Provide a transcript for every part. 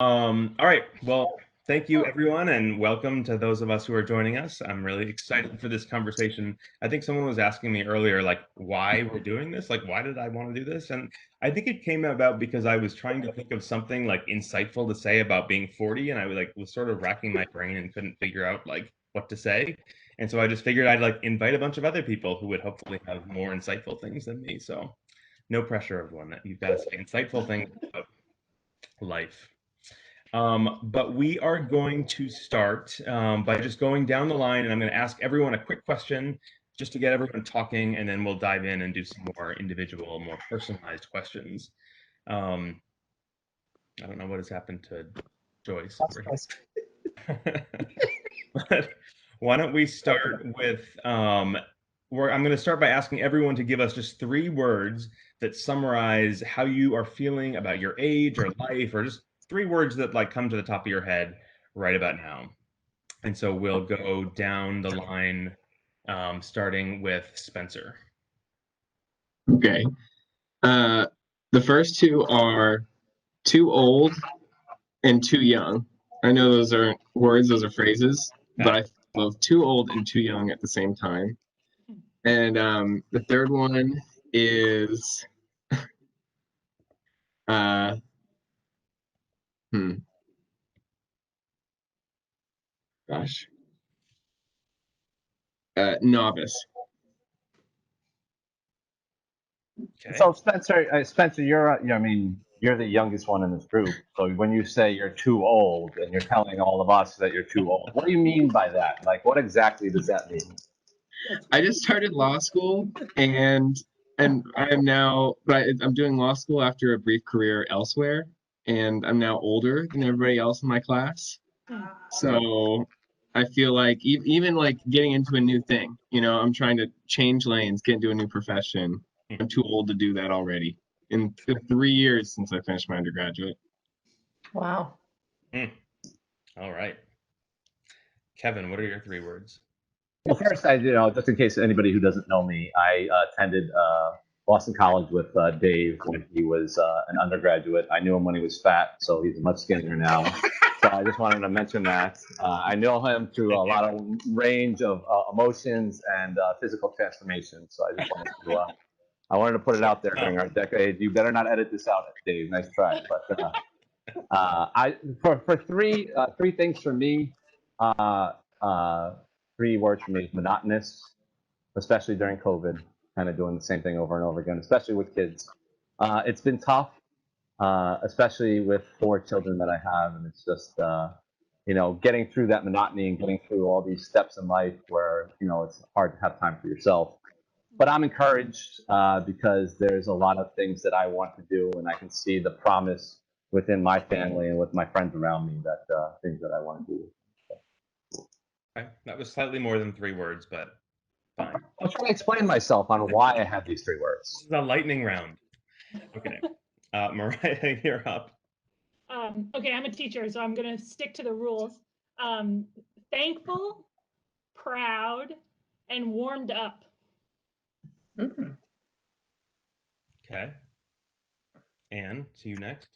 All right. Well, thank you everyone, and welcome to those of us who are joining us. I'm really excited for this conversation. I think someone was asking me earlier, like, why we're doing this? Like, why did I want to do this? And I think it came about because I was trying to think of something like insightful to say about being 40, and I was sort of racking my brain and couldn't figure out like what to say. And so I just figured I'd like invite a bunch of other people who would hopefully have more insightful things than me. So no pressure, everyone. You've got to say insightful things about life. But we are going to start by just going down the line, and I'm going to ask everyone a quick question just to get everyone talking, and then we'll dive in and do some more individual, more personalized questions. Um, I don't know what has happened to Joyce over here. But why don't we start with, I'm going to start by asking everyone to give us just 3 words that summarize how you are feeling about your age or life, or just 3 words that like come to the top of your head right about now. And so we'll go down the line, starting with Spencer. Okay. The first two are too old and too young. I know those aren't words, those are phrases, but I love too old and too young at the same time. And the third one is uh hmm gosh. Novice. Okay. So Spencer, you're the youngest one in this group. So when you say you're too old and you're telling all of us that you're too old, what do you mean by that? Like, what exactly does that mean? I just started law school and I'm now, I'm doing law school after a brief career elsewhere, and I'm now older than everybody else in my class. So I feel like even like getting into a new thing, I'm trying to change lanes, get into a new profession. I'm too old to do that already. In 3 years since I finished my undergraduate. Wow. All right. Kevin, what are your 3 words? Well, first, just in case anybody who doesn't know me, I attended Boston College with Dave when he was an undergraduate. I knew him when he was fat, so he's much skinnier now. So I just wanted to mention that. I know him through a lot of range of emotions and physical transformations. So I wanted to put it out there during our decade. You better not edit this out, Dave. Nice try. But for three things for me. Uh, uh, 3 words for me: monotonous, especially during COVID, kind of doing the same thing over and over again, especially with kids. It's been tough, especially with 4 children that I have, and it's just getting through that monotony and getting through all these steps in life where it's hard to have time for yourself. But I'm encouraged because there's a lot of things that I want to do, and I can see the promise within my family and with my friends around me that things that I want to do. Okay. That was slightly more than 3 words, but fine. I'll try to explain myself on why I have these 3 words. This is a lightning round. Okay. Mariah, you're up. Okay, I'm a teacher, so I'm going to stick to the rules. Thankful, proud, and warmed up. Okay. Anne, see you next.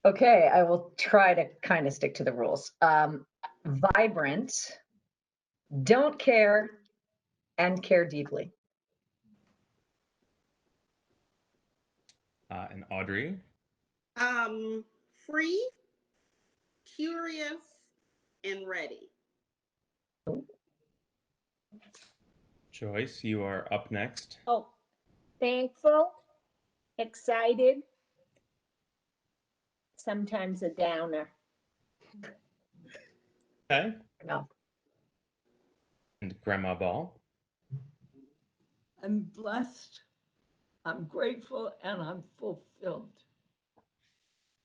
Okay, I will try to kind of stick to the rules. Vibrant, don't care, and care deeply. And Audrey. Free, curious, and ready. Joyce, you are up next. Oh, thankful, excited, sometimes a downer. Okay. No. And Grandma Ball. I'm blessed, I'm grateful, and I'm fulfilled.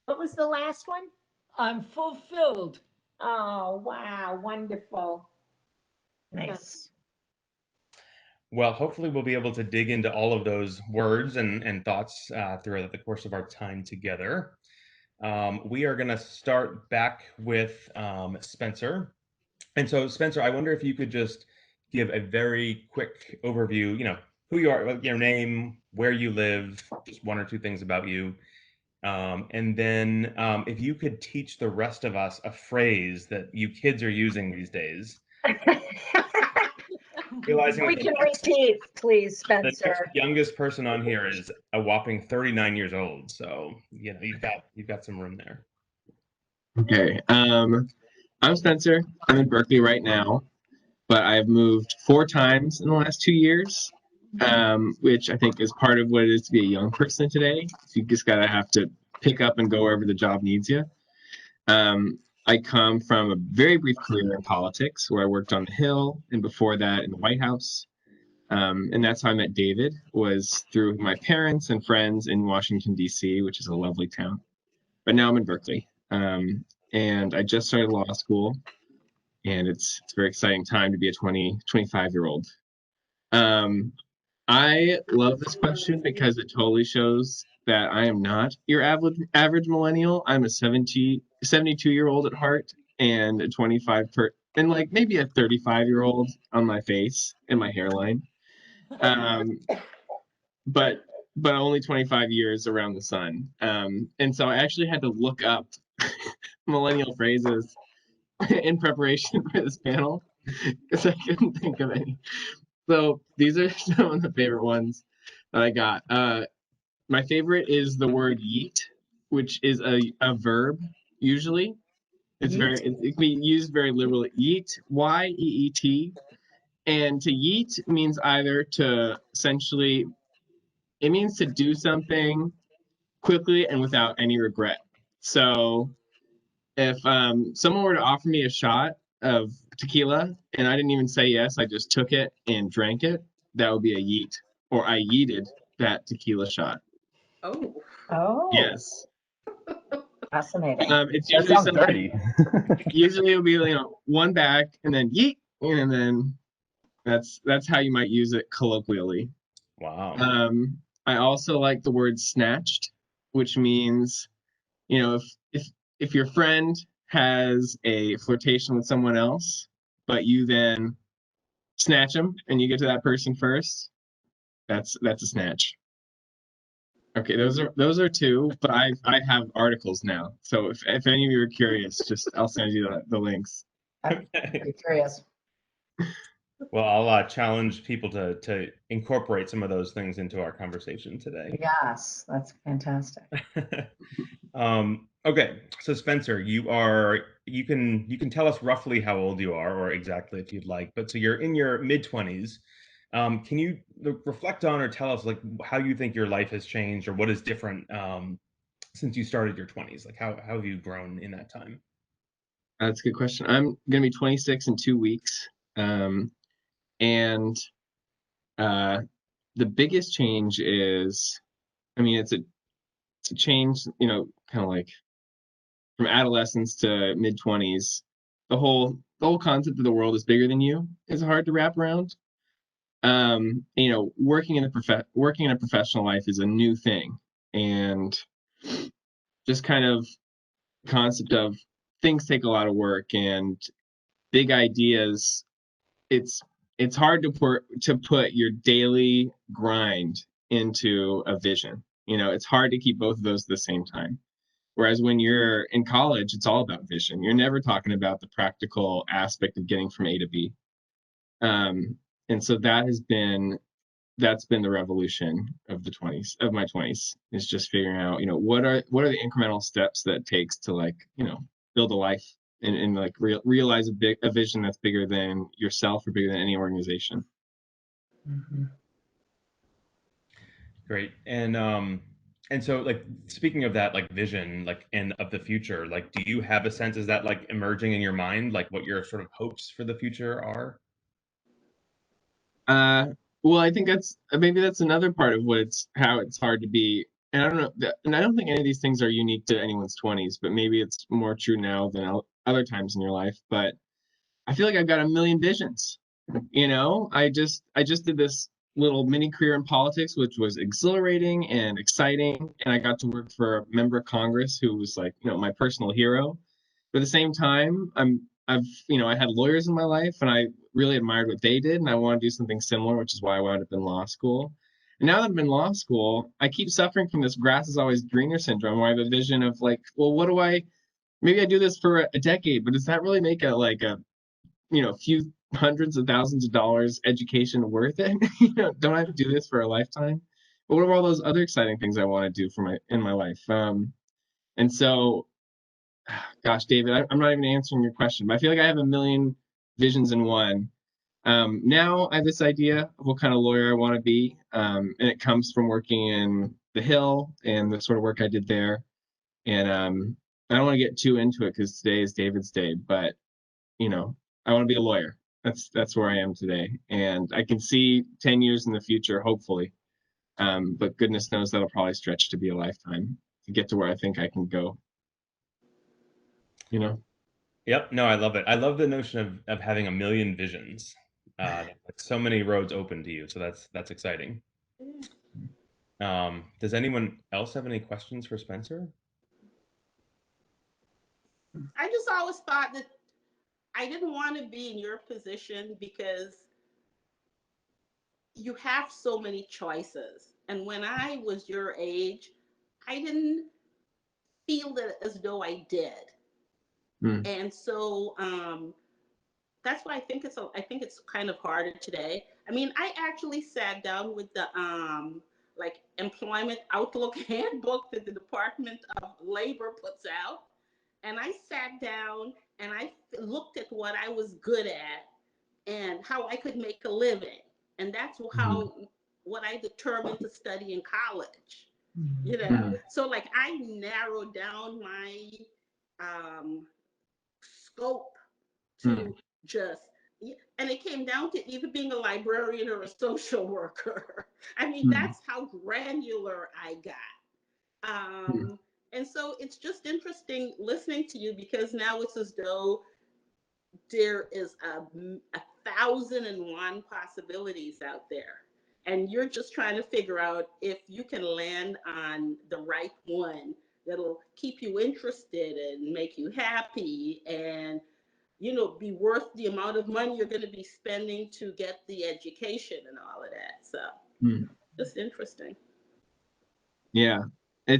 What was the last one? I'm fulfilled. Oh, wow, wonderful. Nice. Well, hopefully we'll be able to dig into all of those words and thoughts throughout the course of our time together. We are going to start back with Spencer. And so, Spencer, I wonder if you could just give a very quick overview, who you are, your name, where you live, just 1 or 2 things about you, And then if you could teach the rest of us a phrase that you kids are using these days, realizing We that can repeat, please, the next Spencer. youngest person on here is a whopping 39 years old. So you've got some room there. Okay. I'm Spencer. I'm in Berkeley right now, but I've moved 4 times in the last 2 years, which I think is part of what it is to be a young person today. So you just gotta have to pick up and go wherever the job needs you. I come from a very brief career in politics where I worked on the Hill and before that in the White House. And that's how I met David, was through my parents and friends in Washington, D.C., which is a lovely town. But now I'm in Berkeley. And I just started law school, and it's a very exciting time to be a 25-year-old. I love this question because it totally shows that I am not your average millennial. I'm a 72-year-old at heart and a 25 and like maybe a 35-year-old on my face and my hairline. Um, but only 25 years around the sun. And so I actually had to look up millennial phrases in preparation for this panel because I couldn't think of any. So these are some of the favorite ones that I got. My favorite is the word yeet, which is a verb usually. It can be used very liberally. Yeet, Y-E-E-T. And to yeet means either to essentially, it means to do something quickly and without any regret. So if someone were to offer me a shot of tequila and I didn't even say yes, I just took it and drank it, that would be a yeet. Or I yeeted that tequila shot. Oh, Oh, Yes. fascinating. It's That usually sounds something. dirty. Usually it'll be one back and then yeet, and then that's how you might use it colloquially. Wow. I also like the word snatched, which means, if your friend has a flirtation with someone else, but you then snatch them and you get to that person first, that's a snatch. Okay, those are two, but I have articles now. So if any of you are curious, I'll send you the links. I'm pretty curious. Well, I'll challenge people to incorporate some of those things into our conversation today. Yes, that's fantastic. Okay, so Spencer, you can tell us roughly how old you are, or exactly if you'd like. But so you're in your mid-20s. Can you reflect on or tell us like how you think your life has changed, or what is different since you started your 20s? Like how have you grown in that time? That's a good question. I'm gonna be 26 in 2 weeks. And the biggest change is, I mean, it's a change, kind of like from adolescence to mid 20s. The whole concept of the world is bigger than you is hard to wrap around. Working in a professional life is a new thing, and just kind of concept of things take a lot of work and big ideas. It's hard to put your daily grind into a vision. It's hard to keep both of those at the same time. Whereas when you're in college, it's all about vision. You're never talking about the practical aspect of getting from A to B. And so that's been the revolution of my 20s, is just figuring out, what are the incremental steps that it takes to build a life and realize a vision that's bigger than yourself or bigger than any organization. Mm-hmm. Great. And so like speaking of that like vision like and of the future, like do you have a sense, is that like emerging in your mind, like what your sort of hopes for the future are? Well, I think maybe that's another part of how it's hard to be. And I don't know, and I don't think any of these things are unique to anyone's 20s, but maybe it's more true now than other times in your life. But I feel like I've got a million visions. I just did this little mini career in politics, which was exhilarating and exciting, and I got to work for a member of Congress who was like, my personal hero. But at the same time, I had lawyers in my life, and I really admired what they did, and I want to do something similar, which is why I wound up in law school. And now that I'm in law school, I keep suffering from this grass is always greener syndrome, where I have a vision of like, well, what do maybe I do this for a decade, but does that really make few hundreds of thousands of dollars education worth it? Don't I have to do this for a lifetime? But what are all those other exciting things I want to do in my life? And so, gosh, David, I'm not even answering your question, but I feel like I have a million visions in one. Now I have this idea of what kind of lawyer I want to be, and it comes from working in the Hill and the sort of work I did there. And I don't want to get too into it because today is David's day, but I want to be a lawyer. That's where I am today, and I can see 10 years in the future, hopefully. But goodness knows that'll probably stretch to be a lifetime to get to where I think I can go. Yep. No, I love it. I love the notion of having a million visions. Like so many roads open to you. So that's exciting. Does anyone else have any questions for Spencer? I just always thought that I didn't want to be in your position because you have so many choices. And when I was your age, I didn't feel that as though I did. And so that's why I think it's kind of harder today. I mean, I actually sat down with the like employment outlook handbook that the Department of Labor puts out, and I sat down and I looked at what I was good at and how I could make a living, and that's how what I determined to study in college. So like I narrowed down my scope to just, and it came down to either being a librarian or a social worker. I mean, that's how granular I got. And so it's just interesting listening to you, because now it's as though there is a 1,001 possibilities out there. And you're just trying to figure out if you can land on the right one that'll keep you interested and make you happy and be worth the amount of money you're going to be spending to get the education and all of that. So just interesting. Yeah. I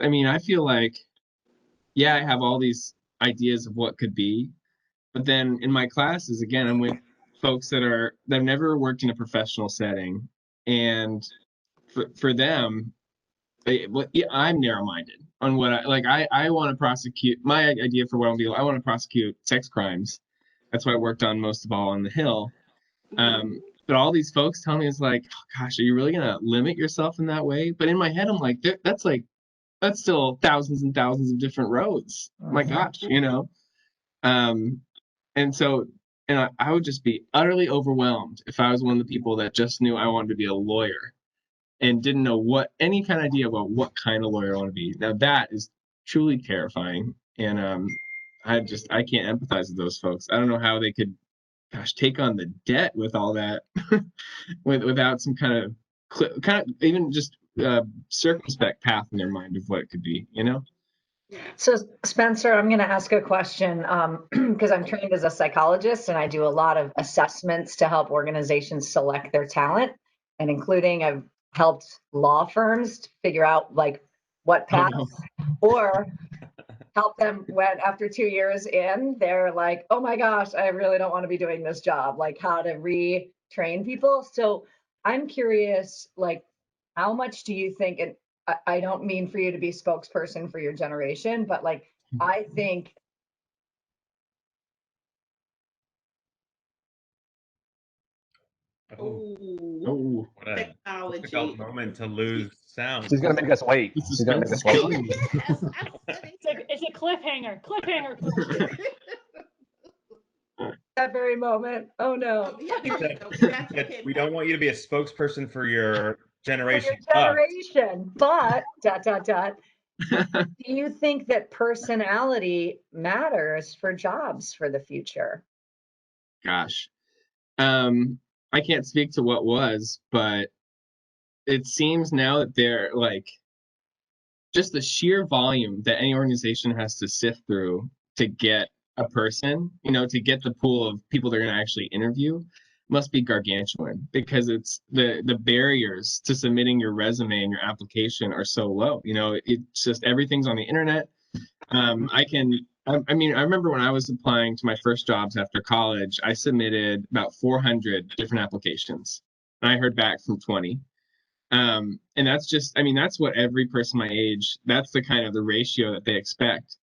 mean, I feel like, yeah, I have all these ideas of what could be, but then in my classes, again, I'm with folks that have never worked in a professional setting. And for them, I'm narrow-minded on what I want to prosecute. My idea for what I'll do, I want to prosecute sex crimes. That's what I worked on most of all on the Hill. But all these folks tell me, it's like, oh, gosh, are you really gonna limit yourself in that way? But in my head, I'm like, that's still thousands and thousands of different roads. My gosh, and so, and I would just be utterly overwhelmed if I was one of the people that just knew I wanted to be a lawyer and didn't know any kind of idea about what kind of lawyer I want to be. Now that is truly terrifying. And I can't empathize with those folks. I don't know how they could, take on the debt with all that without some kind of even just circumspect path in their mind of what it could be, So Spencer, I'm going to ask a question because I'm trained as a psychologist and I do a lot of assessments to help organizations select their talent, and including I've helped law firms figure out like what path or help them when after 2 years in, they're like, oh my gosh, I really don't want to be doing this job, like how to retrain people. So I'm curious, like, how much do you think, and I don't mean for you to be spokesperson for your generation, but like, I think What a technology. difficult moment to lose sound. She's gonna make us wait. She's gonna make us wait. It's a cliffhanger. Cliffhanger. that very moment. Oh no. We don't want you to be a spokesperson for your generation. But do you think that personality matters for jobs for the future? Gosh, I can't speak to what was, but it seems now that they're like just the sheer volume that any organization has to sift through to get a person, to get the pool of people they're going to actually interview. must be gargantuan because it's the barriers to submitting your resume and your application are so low. You know, it's just everything's on the internet. I mean, I remember when I was applying to my first jobs after college, I submitted about 400 different applications, and I heard back from 20. And that's just, I mean, that's what every person my age, that's the kind of the ratio that they expect.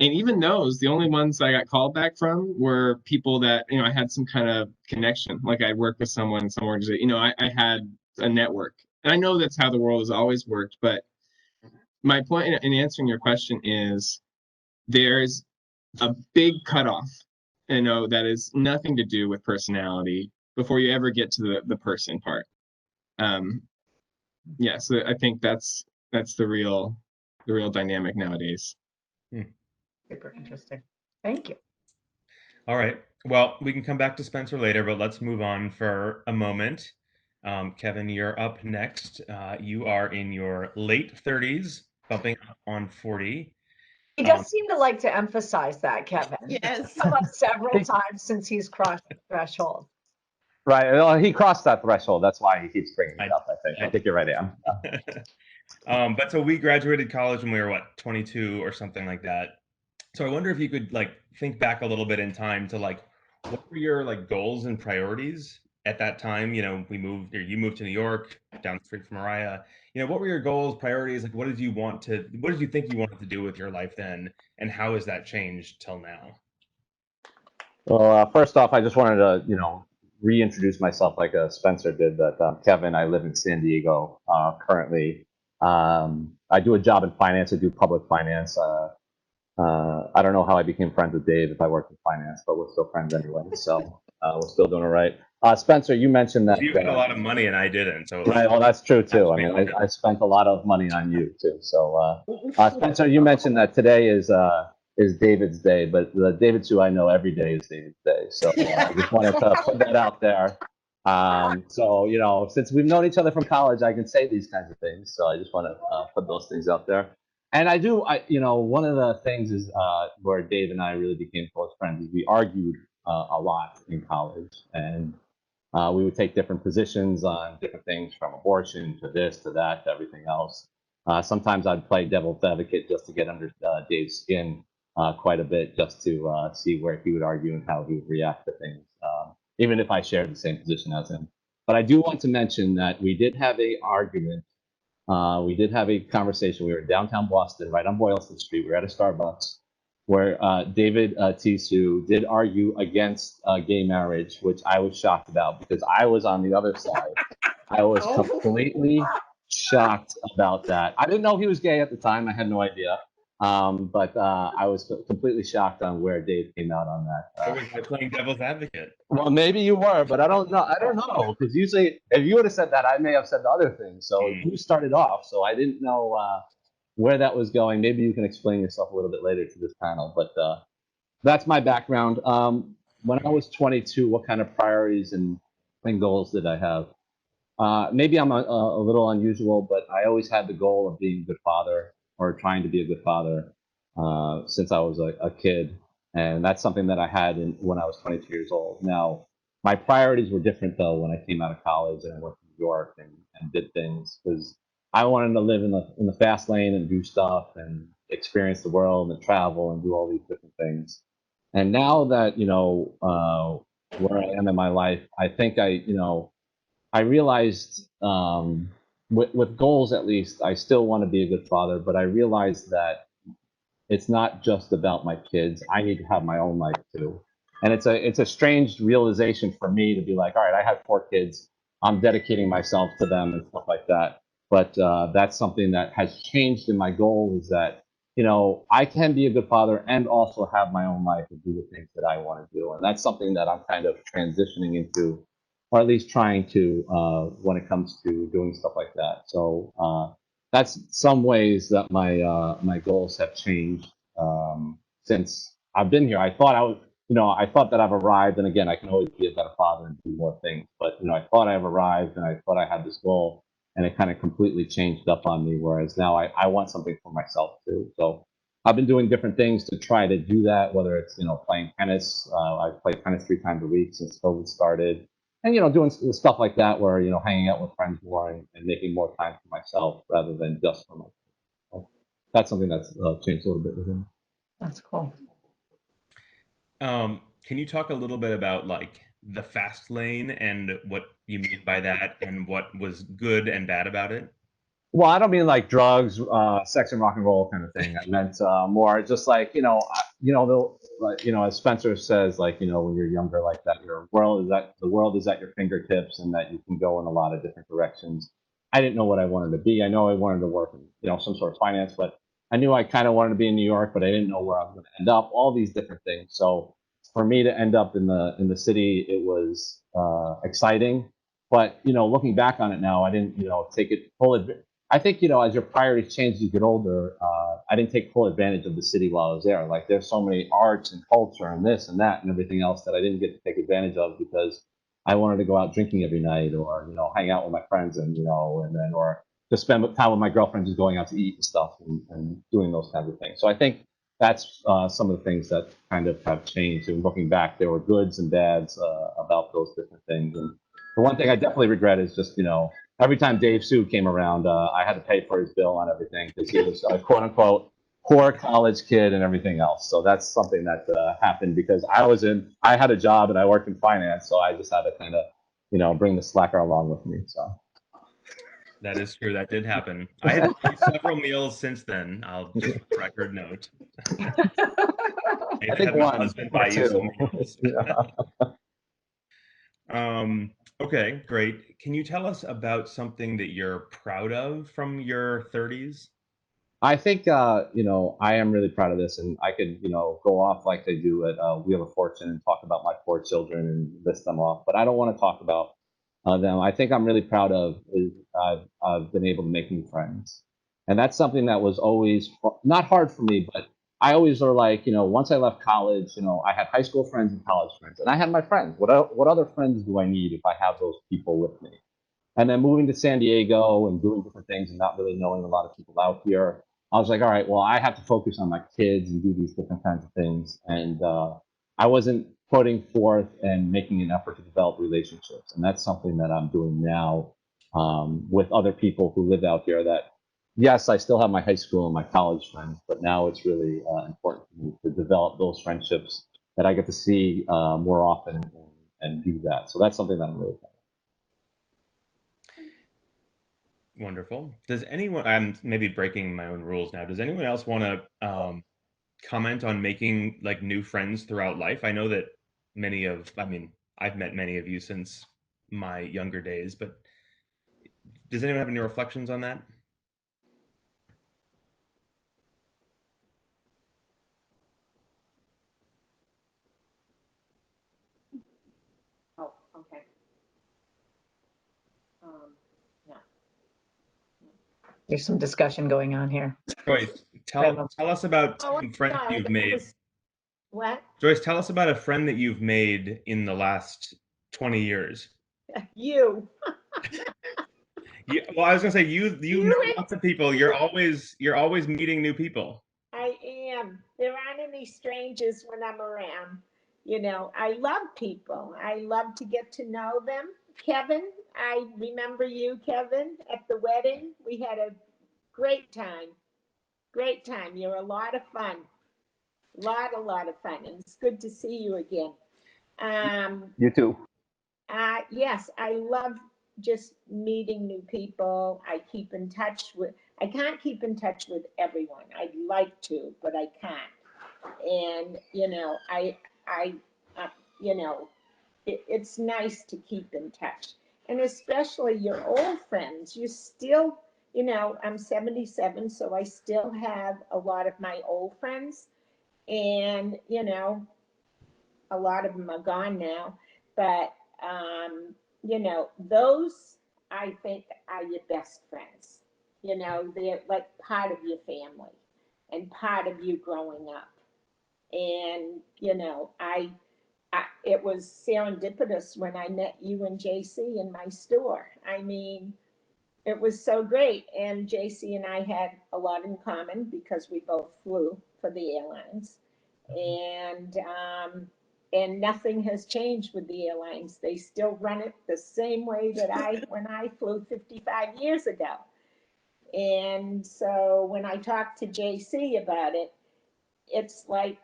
And even those, the only ones I got called back from were people that, you know, I had some kind of connection. Like I worked with someone, some organization, you know, I had a network. And I know that's how the world has always worked. But my point in answering your question is there's a big cutoff, you know, that is nothing to do with personality before you ever get to the person part. Yeah, so I think that's the real dynamic nowadays. Super interesting. Thank you. All right. Well, we can come back to Spencer later, but let's move on for a moment. Kevin, you're up next. You are in your late 30s, bumping up on 40. He does seem to like to emphasize that, Kevin. Yes. Come up several times since he's crossed the threshold. Right. Well, he crossed that threshold. That's why he keeps bringing it up, I think. I think you're right, Am. But so we graduated college when we were, what, 22 or something like that. So I wonder if you could like think back a little bit in time to like, what were your like goals and priorities at that time? You know, you moved to New York, down the street from Mariah. You know, what were your goals, priorities? Like, what did you think you wanted to do with your life then? And how has that changed till now? Well, first off, I just wanted to, you know, reintroduce myself like Spencer did. That Kevin, I live in San Diego currently. I do a job in finance. I do public finance. I don't know how I became friends with Dave if I worked in finance, but we're still friends anyway. So we're still doing all right. Spencer, you mentioned that you had a lot of money and I didn't. So right. Well, that's true too. I mean, I spent a lot of money on you too. So Spencer, you mentioned that today is David's day, but the David's who I know every day is David's day. So I just wanted to put that out there. So, you know, since we've known each other from college, I can say these kinds of things. So I just want to put those things out there. And you know, one of the things is where Dave and I really became close friends is we argued a lot in college, and we would take different positions on different things from abortion to this, to that, to everything else. Sometimes I'd play devil's advocate just to get under Dave's skin quite a bit, just to see where he would argue and how he would react to things, even if I shared the same position as him. But I do want to mention that we did have an argument. We did have a conversation. We were in downtown Boston, right on Boylston Street. We were at a Starbucks where David Tisu did argue against gay marriage, which I was shocked about because I was on the other side. I was completely shocked about that. I didn't know he was gay at the time. I had no idea. But I was completely shocked on where Dave came out on that. I was playing devil's advocate. Well, maybe you were, but I don't know. I don't know, because usually if you would have said that, I may have said the other thing. So you started off, so I didn't know where that was going. Maybe you can explain yourself a little bit later to this panel, but that's my background. When I was 22, what kind of priorities and goals did I have? Maybe I'm a little unusual, but I always had the goal of being a good father or trying to be a good father since I was a kid. And that's something that I had when I was 22 years old. Now, my priorities were different, though, when I came out of college and I went to New York and did things, because I wanted to live in the fast lane and do stuff and experience the world and travel and do all these different things. And now that, you know, where I am in my life, I think I realized with goals, at least, I still want to be a good father, but I realized that it's not just about my kids. I need to have my own life too. And it's a strange realization for me to be like, all right, I have 4 kids. I'm dedicating myself to them and stuff like that. But that's something that has changed in my goal, is that, you know, I can be a good father and also have my own life and do the things that I want to do. And that's something that I'm kind of transitioning into, or at least trying to, when it comes to doing stuff like that. So that's some ways that my goals have changed since I've been here. I thought that I've arrived, and again, I can always be a better father and do more things. But you know, I thought I've arrived, and I thought I had this goal, and it kind of completely changed up on me. Whereas now I want something for myself too. So I've been doing different things to try to do that. Whether it's, you know, playing tennis. I play tennis 3 times a week since COVID started. and doing stuff like that where hanging out with friends more and making more time for myself rather than just for myself. So that's something that's changed a little bit within. That's cool. Can you talk a little bit about like the fast lane and what you mean by that and what was good and bad about it? Well, I don't mean like drugs, sex, and rock and roll kind of thing. I meant more just like as Spencer says, like when you're younger like that, the world is at your fingertips, and that you can go in a lot of different directions. I didn't know what I wanted to be. I know I wanted to work in some sort of finance, but I knew I kind of wanted to be in New York, but I didn't know where I was going to end up. All these different things. So for me to end up in the city, it was exciting. But looking back on it now, I didn't take it full advantage. I think, as your priorities change as you get older, I didn't take full advantage of the city while I was there. Like there's so many arts and culture and this and that and everything else that I didn't get to take advantage of because I wanted to go out drinking every night or, hang out with my friends and then, or just spend time with my girlfriend just going out to eat and stuff and doing those kinds of things. So I think that's some of the things that kind of have changed. And looking back, there were goods and bads about those different things. And the one thing I definitely regret is just, every time Dave Sue came around, I had to pay for his bill on everything because he was a quote unquote poor college kid and everything else. So that's something that happened because I had a job and I worked in finance. So I just had to kind of, bring the slacker along with me. So That is true. That did happen. I had to eat several meals since then. I'll just record note. I think my one husband or buy you some two. meals. Okay, great. Can you tell us about something that you're proud of from your 30s? I think I am really proud of this, and I could go off like they do at Wheel of Fortune and talk about my 4 children and list them off, but I don't want to talk about them. I think I'm really proud of is I've been able to make new friends, and that's something that was always not hard for me, but I always were like once I left college, I had high school friends and college friends, and I had my friends. What other friends do I need if I have those people with me? And then moving to San Diego and doing different things and not really knowing a lot of people out here, I was like, all right, well, I have to focus on my kids and do these different kinds of things. And I wasn't putting forth and making an effort to develop relationships. And that's something that I'm doing now with other people who live out here that, yes, I still have my high school and my college friends, but now it's really important for me to develop those friendships that I get to see more often and do that. So that's something that I'm really proud of. Wonderful. Does anyone, I'm maybe breaking my own rules now. Does anyone else want to comment on making like new friends throughout life? I know that I've met many of you since my younger days, but does anyone have any reflections on that? Oh, okay. No. There's some discussion going on here. Joyce, tell us about Oh, some friends sorry, you've I made. was- What? Joyce, tell us about a friend that you've made in the last 20 years. You. Yeah, well, I was gonna say you You know and- lots of people. You're always meeting new people. I am. There aren't any strangers when I'm around. I love people. I love to get to know them. Kevin, I remember you, Kevin, at the wedding. We had a great time. Great time. You're a lot of fun. A lot of fun. And it's good to see you again. You too. Yes, I love just meeting new people. I can't keep in touch with everyone. I'd like to, but I can't. And, uh, it's nice to keep in touch. And especially your old friends. You still, I'm 77, so I still have a lot of my old friends. And, a lot of them are gone now. But those I think are your best friends. They're like part of your family and part of you growing up. And it was serendipitous when I met you and JC in my store. I mean, it was so great. And JC and I had a lot in common because we both flew for the airlines. And And nothing has changed with the airlines. They still run it the same way that when I flew 55 years ago. And so when I talked to JC about it, it's like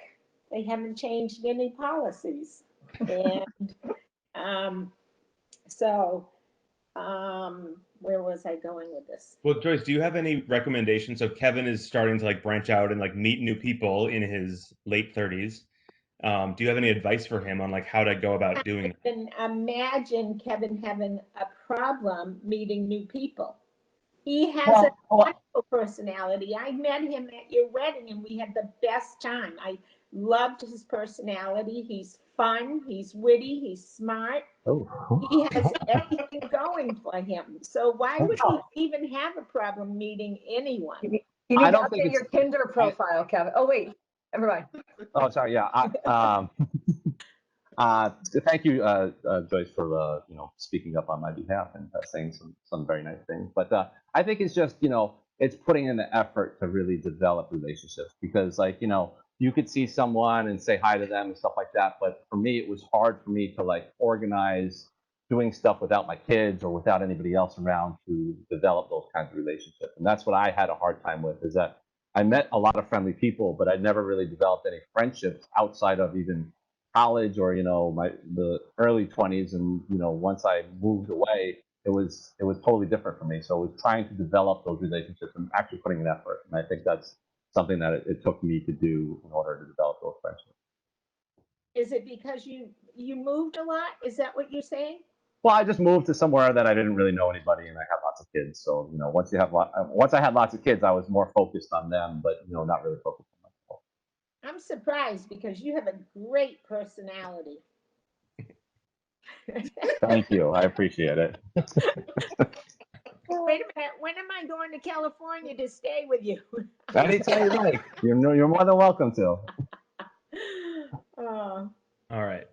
they haven't changed any policies. And so where was I going with this? Well, Joyce, do you have any recommendations? So Kevin is starting to like branch out and like meet new people in his late 30s. Do you have any advice for him on like how to go about doing that? And imagine Kevin having a problem meeting new people. He has a wonderful personality. I met him at your wedding and we had the best time. I loved his personality. He's fun, he's witty, he's smart. He has everything going for him. So why would he even have a problem meeting anyone? You need to update your Tinder profile, Kevin. Oh, wait, never mind. Oh, sorry. Yeah. Thank you, Joyce, for speaking up on my behalf and saying some very nice things. But I think it's just it's putting in the effort to really develop relationships, because you could see someone and say hi to them and stuff like that. But for me, it was hard for me to like organize doing stuff without my kids or without anybody else around to develop those kinds of relationships. And that's what I had a hard time with, is that I met a lot of friendly people, but I never really developed any friendships outside of even college or the early 20s. And once I moved away, it was totally different for me. So it was trying to develop those relationships and actually putting an effort. And I think that's something that it took me to do in order to develop those friendships. Is it because you moved a lot? Is that what you're saying? Well, I just moved to somewhere that I didn't really know anybody, and I had lots of kids. So once I had lots of kids, I was more focused on them, but not really focused on myself. I'm surprised because you have a great personality. Thank you. I appreciate it. Wait a minute. When am I going to California to stay with you? Anytime you like. You're more than welcome to. All right.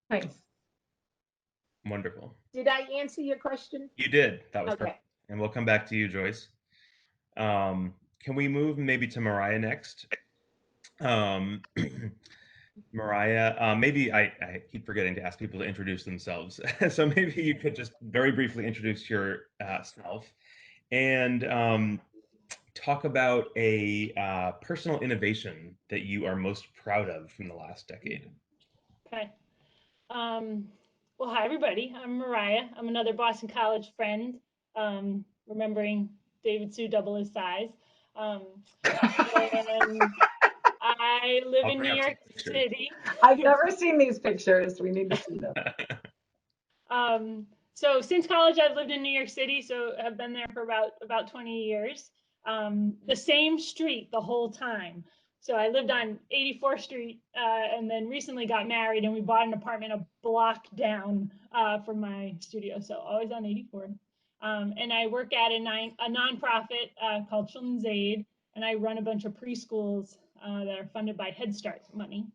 Nice. Wonderful. Did I answer your question? You did. That was Okay. perfect. And we'll come back to you, Joyce. Can we move maybe to Mariah next? Mariah, maybe I keep forgetting to ask people to introduce themselves. So maybe you could just very briefly introduce yourself and talk about a personal innovation that you are most proud of from the last decade. Okay. Well, hi, everybody. I'm Mariah. I'm another Boston College friend, remembering David Sue double his size. And I live in New York City. I've never seen these pictures. We need to see them. So since college, I've lived in New York City, so I've been there for about 20 years. The same street the whole time. So I lived on 84th Street and then recently got married, and we bought an apartment a block down from my studio. So always on 84th. And I work at a nonprofit called Children's Aid, and I run a bunch of preschools that are funded by Head Start money.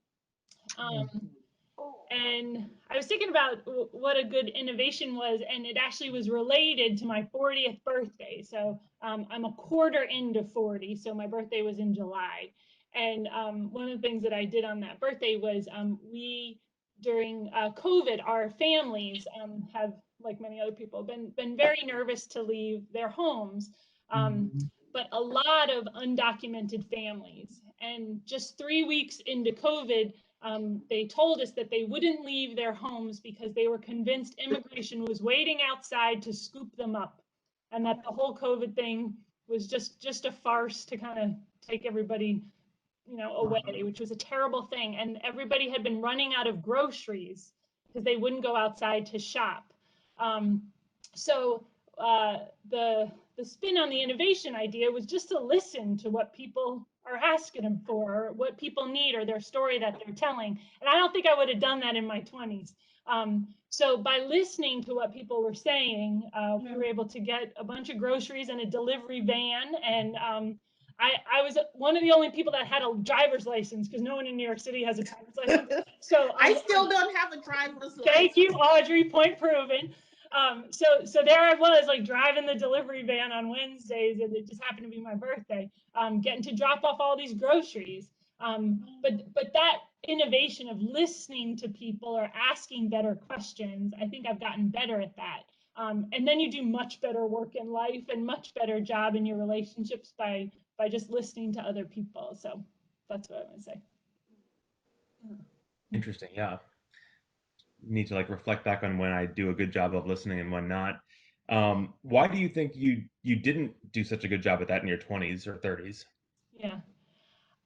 And I was thinking about what a good innovation was, and it actually was related to my 40th birthday. So I'm a quarter into 40, so my birthday was in July. And one of the things that I did on that birthday was we, during COVID, our families have, like many other people, been very nervous to leave their homes, but a lot of undocumented families. And just 3 weeks into COVID, they told us that they wouldn't leave their homes because they were convinced immigration was waiting outside to scoop them up, and that the whole COVID thing was just a farce to kind of take everybody, away, which was a terrible thing. And everybody had been running out of groceries because they wouldn't go outside to shop. So the spin on the innovation idea was just to listen to what people are asking them for, or what people need, or their story that they're telling. And I don't think I would have done that in my 20s. So by listening to what people were saying, we were able to get a bunch of groceries and a delivery van. And I was one of the only people that had a driver's license, because no one in New York City has a driver's license. So I still don't have a driver's license. Thank you, Audrey, point proven. So there I was, like, driving the delivery van on Wednesdays, and it just happened to be my birthday, getting to drop off all these groceries. But innovation of listening to people or asking better questions. I think I've gotten better at that. And then you do much better work in life and much better job in your relationships by just listening to other people. So that's what I want to say. Interesting. Yeah. Need to like reflect back on when I do a good job of listening and when not. Why do you think you didn't do such a good job at that in your 20s or 30s? Yeah.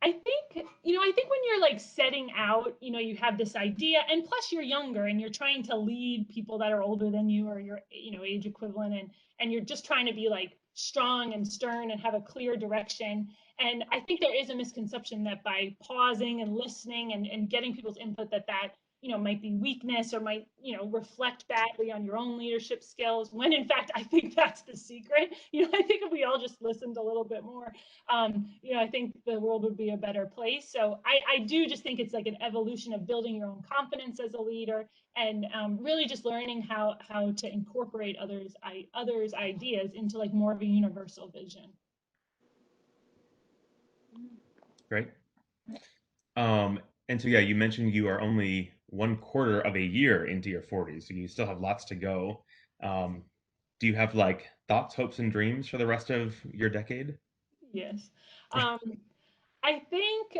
I think, I think when you're like setting out, you have this idea, and plus you're younger and you're trying to lead people that are older than you or your, age equivalent, and you're just trying to be like strong and stern and have a clear direction. And I think there is a misconception that by pausing and listening and getting people's input that might be weakness or might, reflect badly on your own leadership skills, when in fact, I think that's the secret. I think if we all just listened a little bit more, I think the world would be a better place. So I do just think it's like an evolution of building your own confidence as a leader and really just learning how to incorporate others' ideas into like more of a universal vision. Great. And so, yeah, you mentioned you are only 1/4 of a year into your 40s, so you still have lots to go. Do you have like thoughts, hopes, and dreams for the rest of your decade? Yes. I think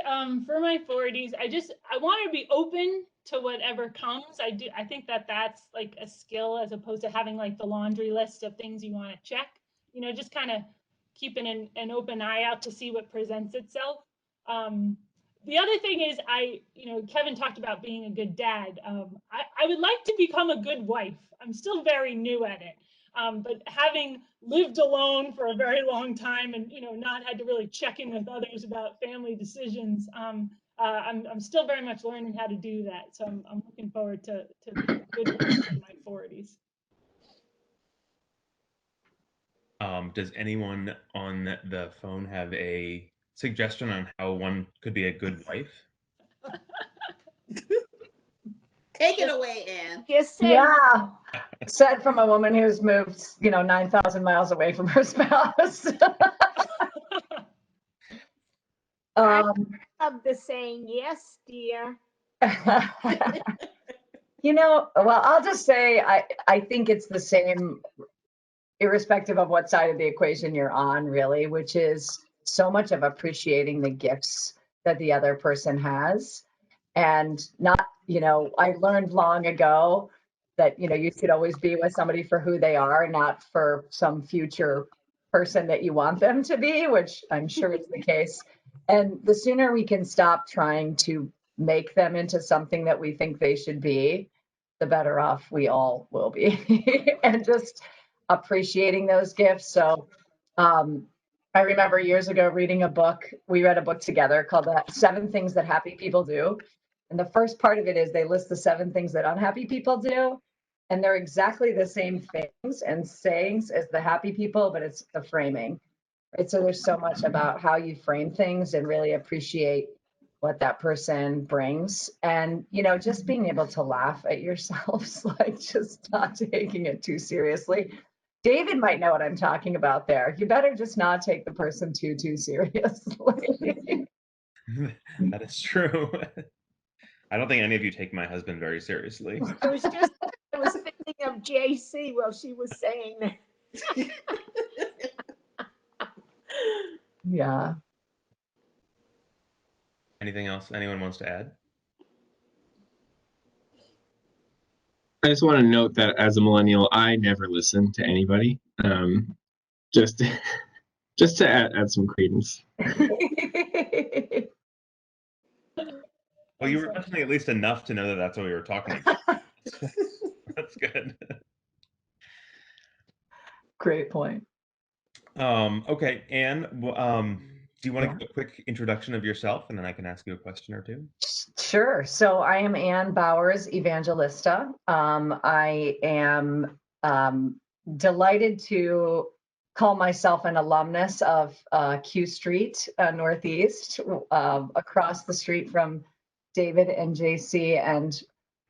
for my 40s, I want to be open to whatever comes. I think that's like a skill as opposed to having like the laundry list of things you want to check. Just kind of keeping an open eye out to see what presents itself. The other thing is Kevin talked about being a good dad. I would like to become a good wife. I'm still very new at it. But having lived alone for a very long time and not had to really check in with others about family decisions, I'm still very much learning how to do that. So I'm looking forward to being a good wife in my 40s. Does anyone on the phone have a suggestion on how one could be a good wife? Take it away, Anne. Just say, Yeah. Said from a woman who's moved, 9,000 miles away from her spouse. I love the saying, yes, dear. Well, I'll just say I think it's the same, irrespective of what side of the equation you're on, really, which is so much of appreciating the gifts that the other person has. And not, I learned long ago that, you should always be with somebody for who they are, not for some future person that you want them to be, which I'm sure is the case. And the sooner we can stop trying to make them into something that we think they should be, the better off we all will be. And just appreciating those gifts. So I remember years ago reading a book. We read a book together called 7 Things That Happy People Do. And the first part of it is they list the 7 things that unhappy people do. And they're exactly the same things and sayings as the happy people, but it's the framing. Right. So there's so much about how you frame things and really appreciate what that person brings. And, just being able to laugh at yourselves, like just not taking it too seriously. David might know what I'm talking about there. You better just not take the person too seriously. That is true. I don't think any of you take my husband very seriously. I was thinking of JC while she was saying that. Yeah. Anything else anyone wants to add? I just want to note that as a millennial, I never listen to anybody. Just to add some credence. Well, you were listening at least enough to know that that's what we were talking about. That's good. Great point. Okay, Anne, do you want to give a quick introduction of yourself, and then I can ask you a question or two? Sure. So I am Anne Bowers Evangelista. I am delighted to call myself an alumnus of Q Street Northeast, across the street from David and JC, and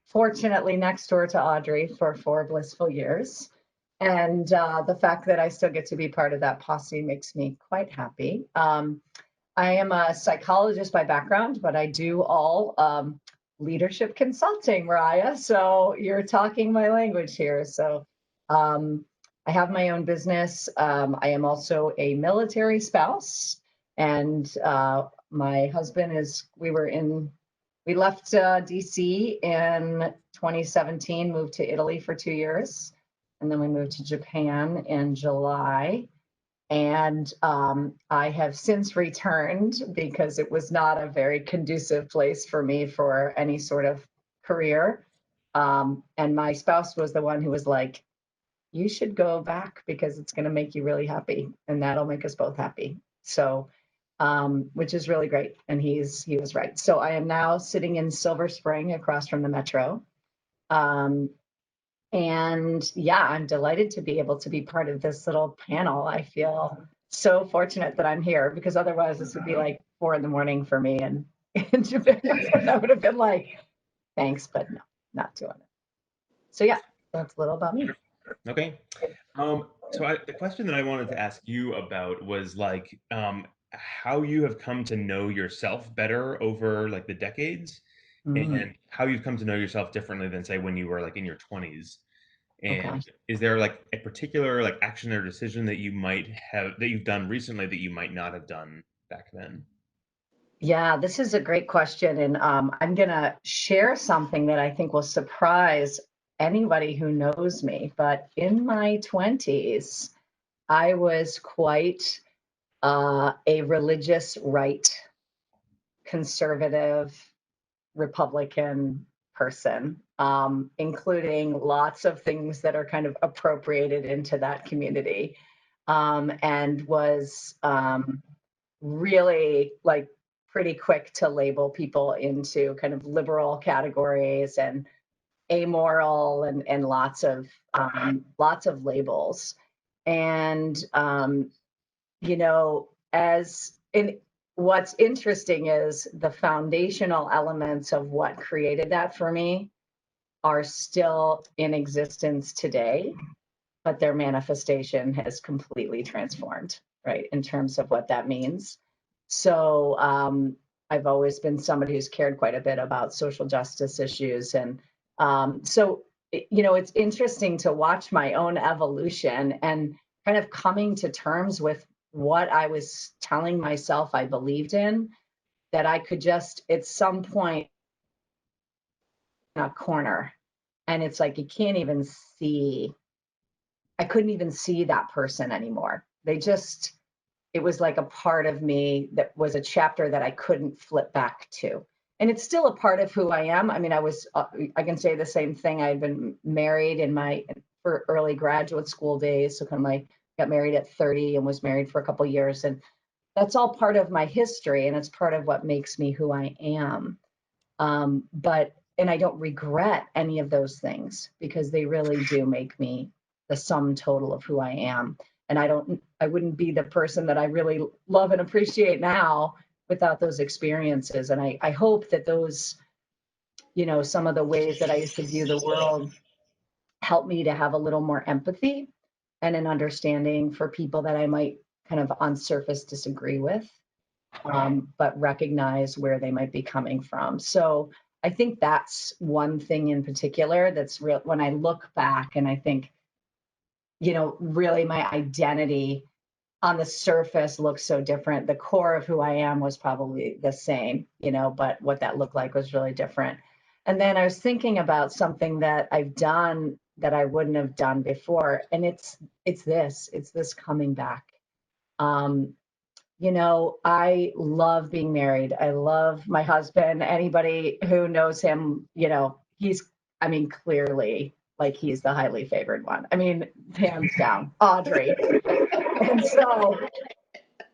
fortunately next door to Audrey for 4 blissful years. And the fact that I still get to be part of that posse makes me quite happy. I am a psychologist by background, but I do all leadership consulting, Mariah. So you're talking my language here. So I have my own business. I am also a military spouse, and my husband we left DC in 2017, moved to Italy for 2 years, and then we moved to Japan in July. And I have since returned because it was not a very conducive place for me for any sort of career. And my spouse was the one who was like, you should go back because it's going to make you really happy and that'll make us both happy. So, which is really great. And he was right. So I am now sitting in Silver Spring across from the Metro. And yeah, I'm delighted to be able to be part of this little panel. I feel so fortunate that I'm here because otherwise this would be like 4 a.m. for me and in Japan. And I would have been like, thanks, but no, not doing it. So yeah, that's a little about me. Okay. So the question that I wanted to ask you about was like how you have come to know yourself better over like the decades and how you've come to know yourself differently than say when you were like in your 20s. And is there like a particular like action or decision that you've done recently that you might not have done back then? Yeah, this is a great question. And I'm going to share something that I think will surprise anybody who knows me. But in my 20s, I was quite a religious right, conservative, Republican person, including lots of things that are kind of appropriated into that community, and was really like pretty quick to label people into kind of liberal categories and amoral and lots of labels. And you know, what's interesting is the foundational elements of what created that for me are still in existence today, but their manifestation has completely transformed, right, in terms of what that means. So I've always been somebody who's cared quite a bit about social justice issues. And so, you know, it's interesting to watch my own evolution and kind of coming to terms with what I was telling myself I believed in, that I could just at some point in a corner. And it's like, you can't even see, I couldn't even see that person anymore. It was like a part of me that was a chapter that I couldn't flip back to. And it's still a part of who I am. I mean, I can say the same thing. I'd been married for early graduate school days. So I got married at 30 and was married for a couple of years. And that's all part of my history. And it's part of what makes me who I am. And I don't regret any of those things because they really do make me the sum total of who I am. And I wouldn't be the person that I really love and appreciate now without those experiences. And I hope that those, you know, some of the ways that I used to view the world help me to have a little more empathy and an understanding for people that I might kind of on surface disagree with, but recognize where they might be coming from. So I think that's one thing in particular that's real when I look back and I think, you know, really my identity on the surface looks so different. The core of who I am was probably the same, you know, but what that looked like was really different. And then I was thinking about something that I've done that I wouldn't have done before. And it's this coming back. You know, I love being married. I love my husband. Anybody who knows him, you know, clearly, like he's the highly favored one. I mean, hands down, Audrey. And so,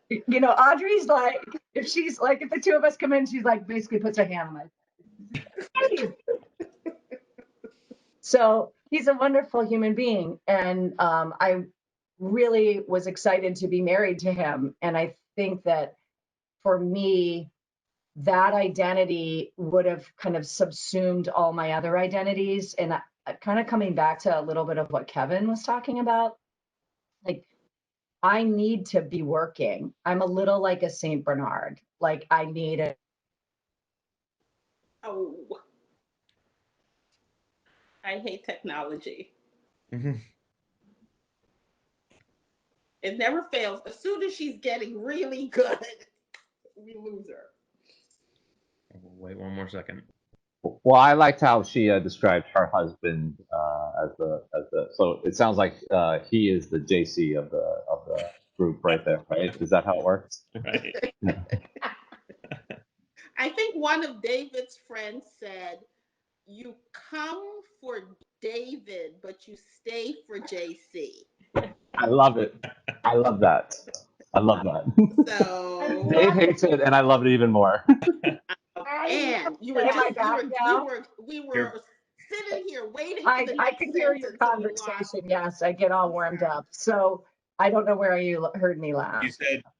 you know, Audrey's like, if the two of us come in, she's like, basically puts her hand on my face. So he's a wonderful human being. And I really was excited to be married to him. And I think that for me, that identity would have kind of subsumed all my other identities. And kind of coming back to a little bit of what Kevin was talking about, like I need to be working. I'm a little like a Saint Bernard. Like I need it. Oh, I hate technology. Mhm. It never fails. As soon as she's getting really good, we lose her. Wait one more second. Well, I liked how she described her husband as the. So it sounds like he is the JC of the group right there, right? Is that how it works? Right. Yeah. I think one of David's friends said, "You come for David, but you stay for JC." I love it. I love that. I love that. So, Dave hates it, and I love it even more. and you were Am I just back now? we You're- were sitting here waiting for the I next could hear your sentence, and you lost. conversation. Yes, I get all warmed up. So I don't know where you heard me laugh.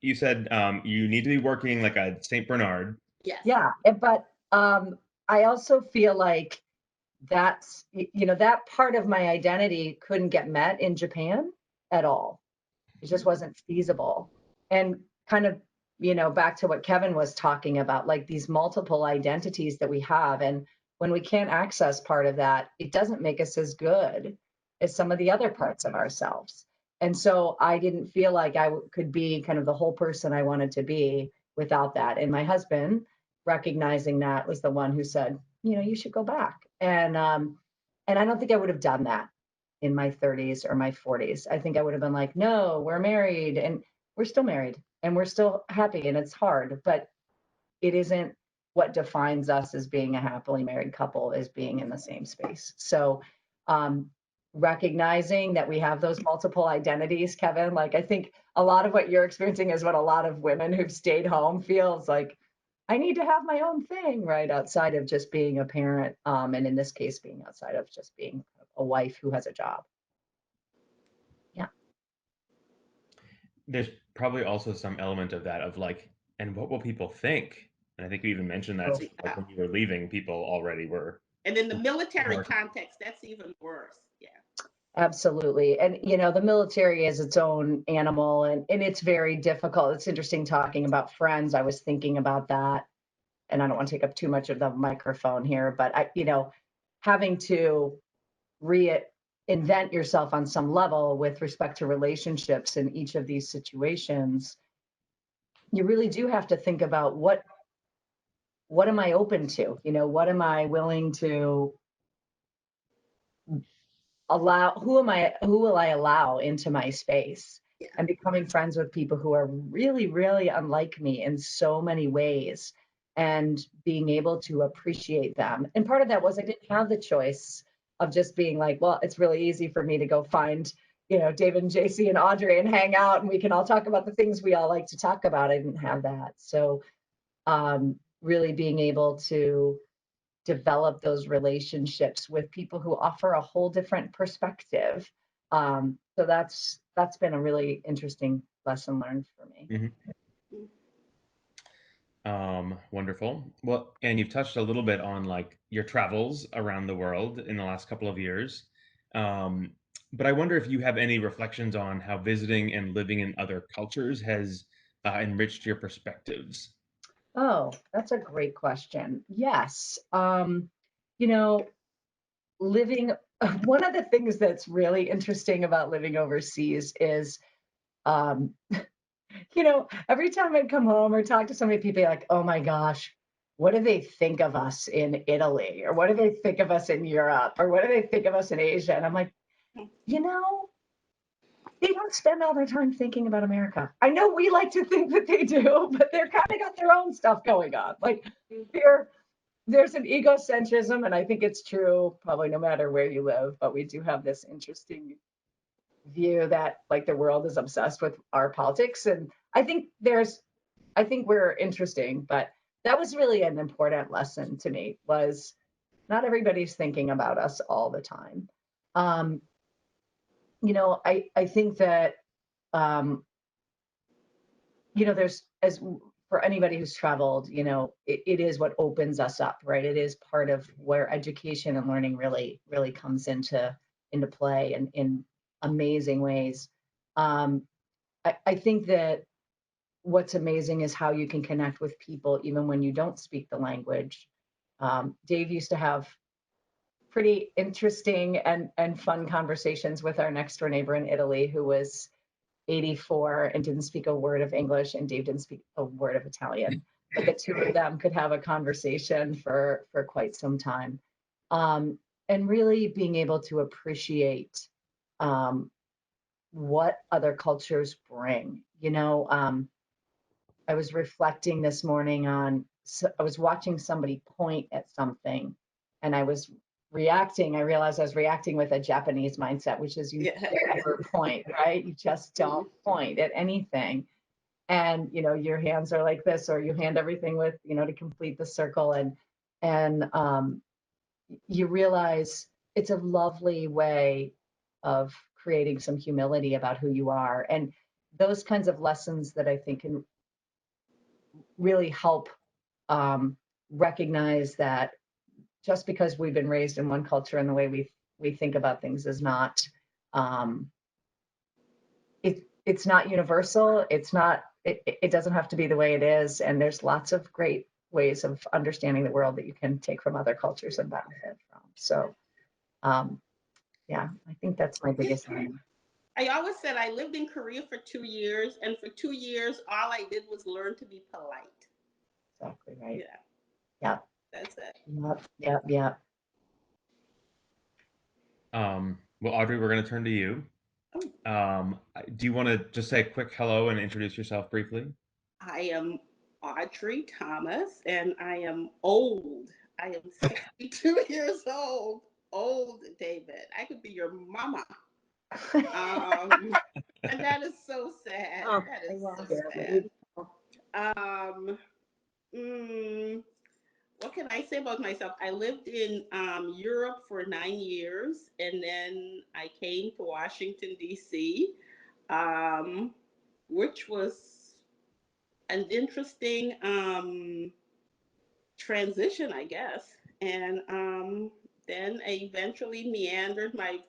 you said you need to be working like a Saint Bernard. Yes. Yeah, but I also feel like that's, you know, that part of my identity couldn't get met in Japan at all. It just wasn't feasible. And kind of, you know, back to what Kevin was talking about, like these multiple identities that we have. And when we can't access part of that, it doesn't make us as good as some of the other parts of ourselves. And so I didn't feel like I could be kind of the whole person I wanted to be without that. And my husband, recognizing that, was the one who said, you know, you should go back. And I don't think I would have done that in my 30s or my 40s. I think I would have been like, no, we're married and we're still married and we're still happy and it's hard, but it isn't what defines us as being a happily married couple, is being in the same space. So recognizing that we have those multiple identities, Kevin, like I think a lot of what you're experiencing is what a lot of women who've stayed home feels like. I need to have my own thing, right, outside of just being a parent, and in this case, being outside of just being a wife who has a job. Yeah. There's probably also some element of that of like, and what will people think? And I think you even mentioned that Oh. like, when you were leaving, people already were. And in the military context, that's even worse. Yeah. Absolutely. And, you know, the military is its own animal and it's very difficult. It's interesting talking about friends. I was thinking about that, and I don't want to take up too much of the microphone here, but I, you know, having to reinvent yourself on some level with respect to relationships in each of these situations, you really do have to think about what am I open to? You know, what am I willing to allow, who will I allow into my space? Yeah. And becoming friends with people who are really, really unlike me in so many ways, and being able to appreciate them. And part of that was I didn't have the choice of just being like, well, it's really easy for me to go find, you know, David and JC and Audrey and hang out and we can all talk about the things we all like to talk about. I didn't have that. So really being able to develop those relationships with people who offer a whole different perspective. So that's been a really interesting lesson learned for me. Wonderful. Well, and you've touched a little bit on like your travels around the world in the last couple of years. But I wonder if you have any reflections on how visiting and living in other cultures has enriched your perspectives. Oh, that's a great question. Yes. You know, living, one of the things that's really interesting about living overseas is, um, you know, every time I'd come home or talk to so many people, like, oh my gosh, what do they think of us in Italy? Or what do they think of us in Europe? Or what do they think of us in Asia? And I'm like, you know, they don't spend all their time thinking about America. I know we like to think that they do, but they're kind of got their own stuff going on. Like there's an egocentrism, and I think it's true probably no matter where you live, but we do have this interesting view that like the world is obsessed with our politics. And I think we're interesting, but that was really an important lesson to me, was not everybody's thinking about us all the time. You know, I think that, you know, there's, as for anybody who's traveled, you know, it is what opens us up, right? It is part of where education and learning really, really comes into play in amazing ways. I think that what's amazing is how you can connect with people even when you don't speak the language. Dave used to have pretty interesting and fun conversations with our next door neighbor in Italy, who was 84 and didn't speak a word of English, and Dave didn't speak a word of Italian. But the two of them could have a conversation for quite some time. And really being able to appreciate what other cultures bring. I was reflecting this morning on, I was watching somebody point at something, and I realized I was reacting with a Japanese mindset, which is you never point, right? You just don't point at anything. And, your hands are like this, or you hand everything with, to complete the circle. And you realize it's a lovely way of creating some humility about who you are. And those kinds of lessons that I think can really help recognize that just because we've been raised in one culture and the way we think about things is not it's not universal. It doesn't have to be the way it is, and there's lots of great ways of understanding the world that you can take from other cultures and benefit from. So yeah, I think that's my biggest thing. I always said I lived in Korea for 2 years, and for 2 years, all I did was learn to be polite. Exactly right. Yeah. Yep. That's it. Yep. Well, Audrey, we're going to turn to you. Do you want to just say a quick hello and introduce yourself briefly? I am Audrey Thomas, and I am old. I am 62 years old. Old, David. I could be your mama. And that is so sad. Oh, That is so sad. What can I say about myself? I lived in Europe for 9 years, and then I came to Washington, D.C., which was an interesting transition, I guess. And then I eventually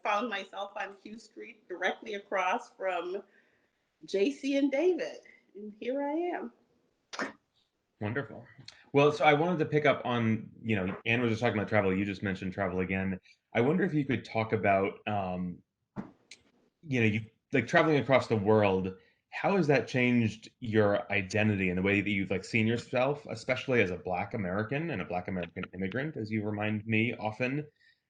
found myself on Q Street directly across from JC and David. And here I am. Wonderful. Well, so I wanted to pick up on, Anne was just talking about travel. You just mentioned travel again. I wonder if you could talk about, you like traveling across the world. How has that changed your identity and the way that you've seen yourself, especially as a Black American and a Black American immigrant, as you remind me often?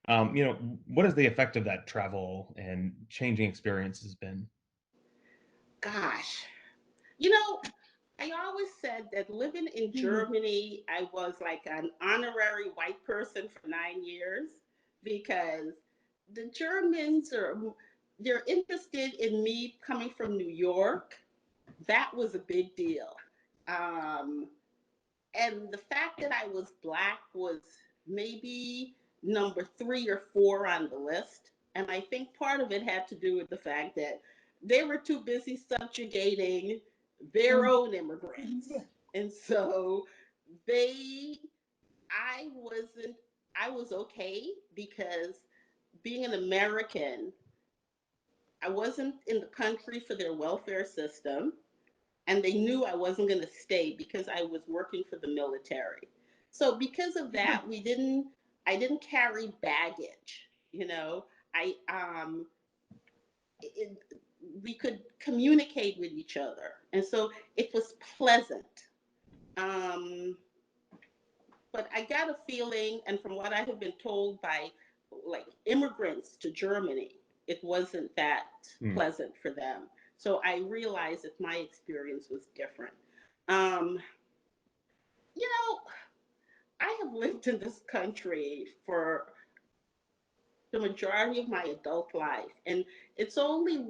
What has the effect of that travel and changing experiences been? Gosh, I always said that living in Germany, I was like an honorary white person for 9 years, because the Germans they're interested in me coming from New York. That was a big deal. And the fact that I was Black was maybe number 3 or 4 on the list. And I think part of it had to do with the fact that they were too busy subjugating their own immigrants. And so I was okay, because being an American, I wasn't in the country for their welfare system, and they knew I wasn't going to stay because I was working for the military. So because of that, I didn't carry baggage, I it, we could communicate with each other, and so it was pleasant. Um, but I got a feeling, and from what I have been told by immigrants to Germany, it wasn't that pleasant for them. So I realized that my experience was different. Um, I have lived in this country for the majority of my adult life, and it's only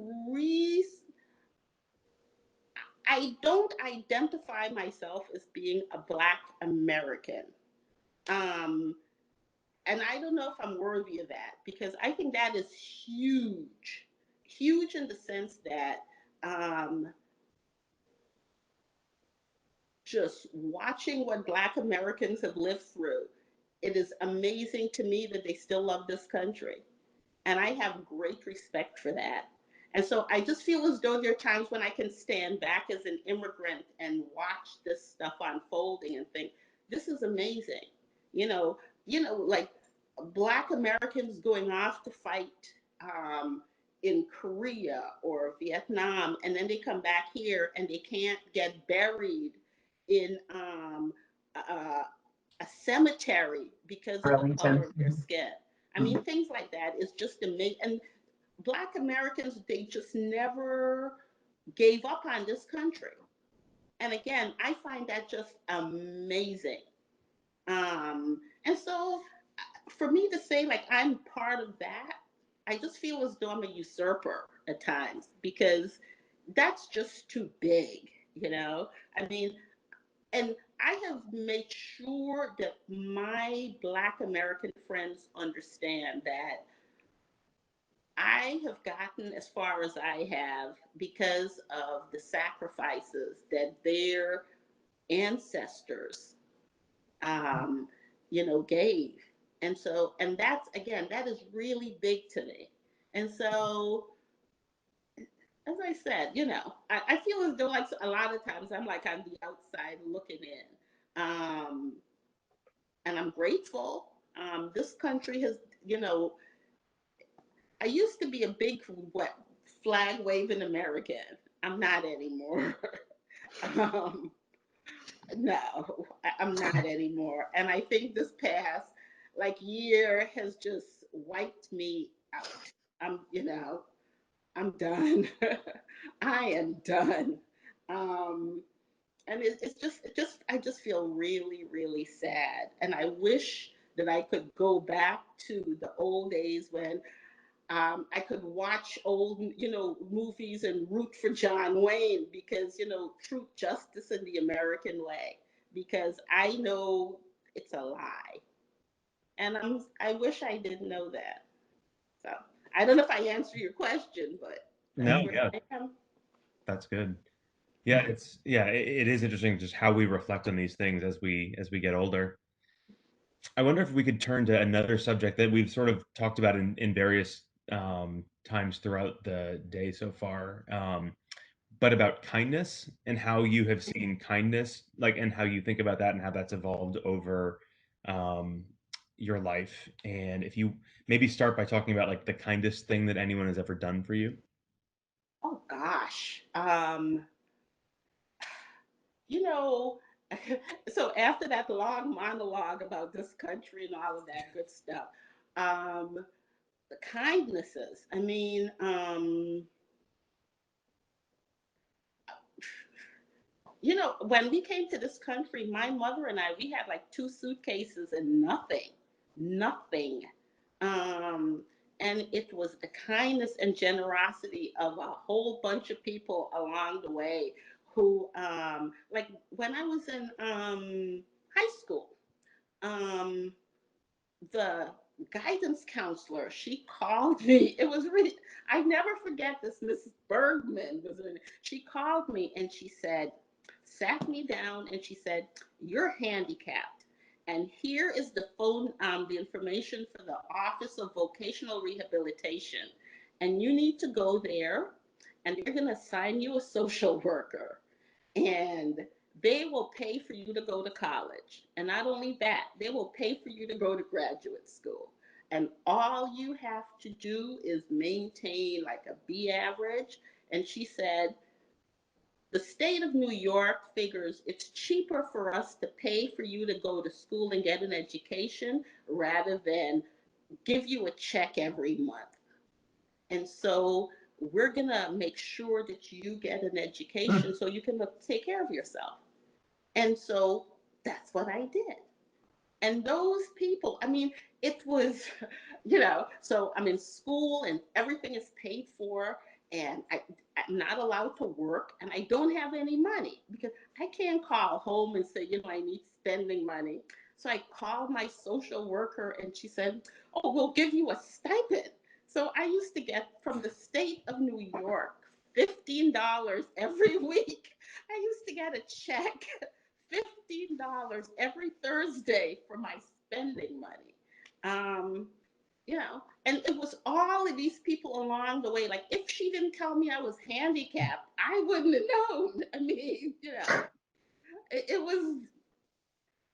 I don't identify myself as being a Black American. Um, and I don't know if I'm worthy of that, because I think that is huge. Huge in the sense that just watching what Black Americans have lived through, it is amazing to me that they still love this country. And I have great respect for that. And so I just feel as though there are times when I can stand back as an immigrant and watch this stuff unfolding and think, this is amazing. You know, like Black Americans going off to fight in Korea or Vietnam, and then they come back here and they can't get buried in a cemetery because of the color Burlington. of their skin. I mean, things like that is just amazing. And Black Americans, they just never gave up on this country. And again, I find that just amazing. And so for me to say like I'm part of that, I just feel as though I'm a usurper at times because that's just too big, you know? I mean, and I have made sure that my Black American friends understand that I have gotten as far as I have because of the sacrifices that their ancestors, um, gave. And so, and that's, again, that is really big to me. And so, as I said, I feel as though like a lot of times I'm like on the outside looking in. And I'm grateful. This country has, you know, I used to be a big flag waving American. I'm not anymore. um, no, I'm not anymore. And I think this past like year has just wiped me out. I'm done. I am done. Um, and I just feel really, really sad. And I wish that I could go back to the old days when I could watch old, movies and root for John Wayne because, truth, justice, and the American way, because I know it's a lie. And I wish I didn't know that. So I don't know if I answer your question, but that's No, where yeah, I am. that's good. Yeah, it is interesting just how we reflect on these things as we get older. I wonder if we could turn to another subject that we've sort of talked about in various times throughout the day so far, but about kindness and how you have seen kindness, like, and how you think about that and how that's evolved over um, your life. And if you maybe start by talking about like the kindest thing that anyone has ever done for you. Oh gosh. You know, so after that long monologue about this country and all of that good stuff, um, the kindnesses. I mean, when we came to this country, my mother and I, we had like two suitcases and nothing, nothing. Um, and it was the kindness and generosity of a whole bunch of people along the way who, like when I was in high school, um, the guidance counselor, she called me. It was really, I never forget this. Mrs. Bergman was in it. She called me and she said, sat me down and she said, you're handicapped. And here is the phone, the information for the Office of Vocational Rehabilitation. And you need to go there and they're going to assign you a social worker. And they will pay for you to go to college. And not only that, they will pay for you to go to graduate school. And all you have to do is maintain like a B average. And she said, the state of New York figures it's cheaper for us to pay for you to go to school and get an education rather than give you a check every month. And so we're going to make sure that you get an education so you can take care of yourself. And so that's what I did. And those people, I mean, it was, so I'm in school and everything is paid for, and I'm not allowed to work, and I don't have any money because I can't call home and say, I need spending money. So I called my social worker and she said, oh, we'll give you a stipend. So I used to get from the state of New York $15 every week. I used to get a check $15 every Thursday for my spending money. Um, you know, and it was all of these people along the way. Like, if she didn't tell me I was handicapped, I wouldn't have known. I mean, you know, it was,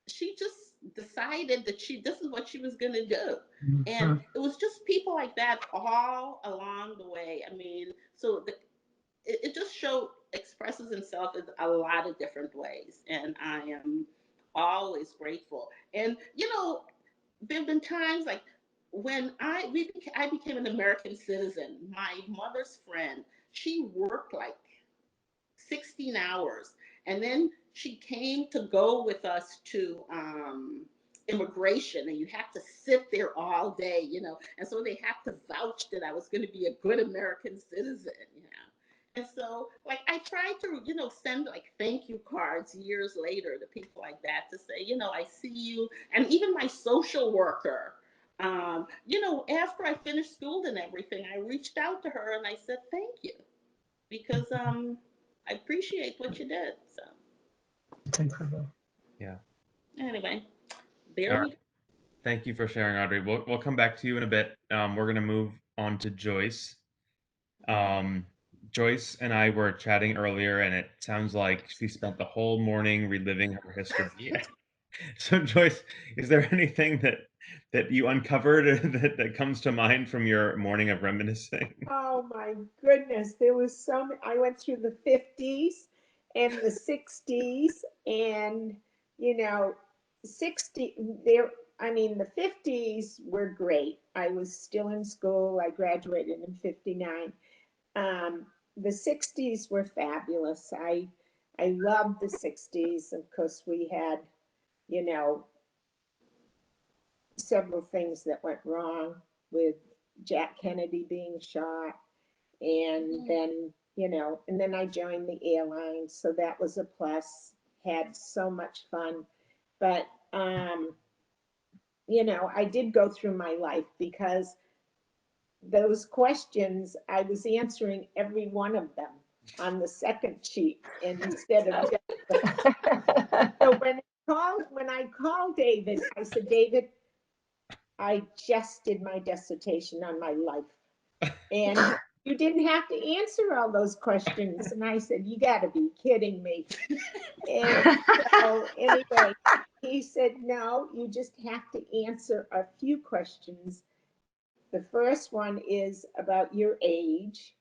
she just decided that this is what she was going to do. And it was just people like that all along the way. I mean, so it just expresses itself in a lot of different ways. And I am always grateful. And, you know, there have been times like when I became an American citizen, my mother's friend, she worked like 16 hours. And then she came to go with us to immigration, and you have to sit there all day, you know. And so they have to vouch that I was going to be a good American citizen, you know. And so, like, I tried to, you know, send like thank you cards years later to people like that to say, you know, I see you. And even my social worker, you know, after I finished school and everything, I reached out to her and I said, thank you, because I appreciate what you did. So Yeah. anyway, there All we right. Thank you for sharing, Audrey. We'll come back to you in a bit. We're going to move on to Joyce. Joyce and I were chatting earlier, and it sounds like she spent the whole morning reliving her history. So, Joyce, is there anything that you uncovered that comes to mind from your morning of reminiscing? Oh my goodness, there was I went through the 50s and the 60s, and you know, 60 there I mean the 50s were great. I was still in school. I graduated in 59. The 60s were fabulous. I loved the 60s. Of course, we had, you know, several things that went wrong with Jack Kennedy being shot. And then, you know, and then I joined the airlines. So that was a plus, had so much fun. But, you know, I did go through my life because those questions, I was answering every one of them on the second sheet instead of just the, so when I called David, I said, David, I just did my dissertation on my life. And you didn't have to answer all those questions. And I said, you got to be kidding me. And so anyway, he said, no, you just have to answer a few questions. The first one is about your age,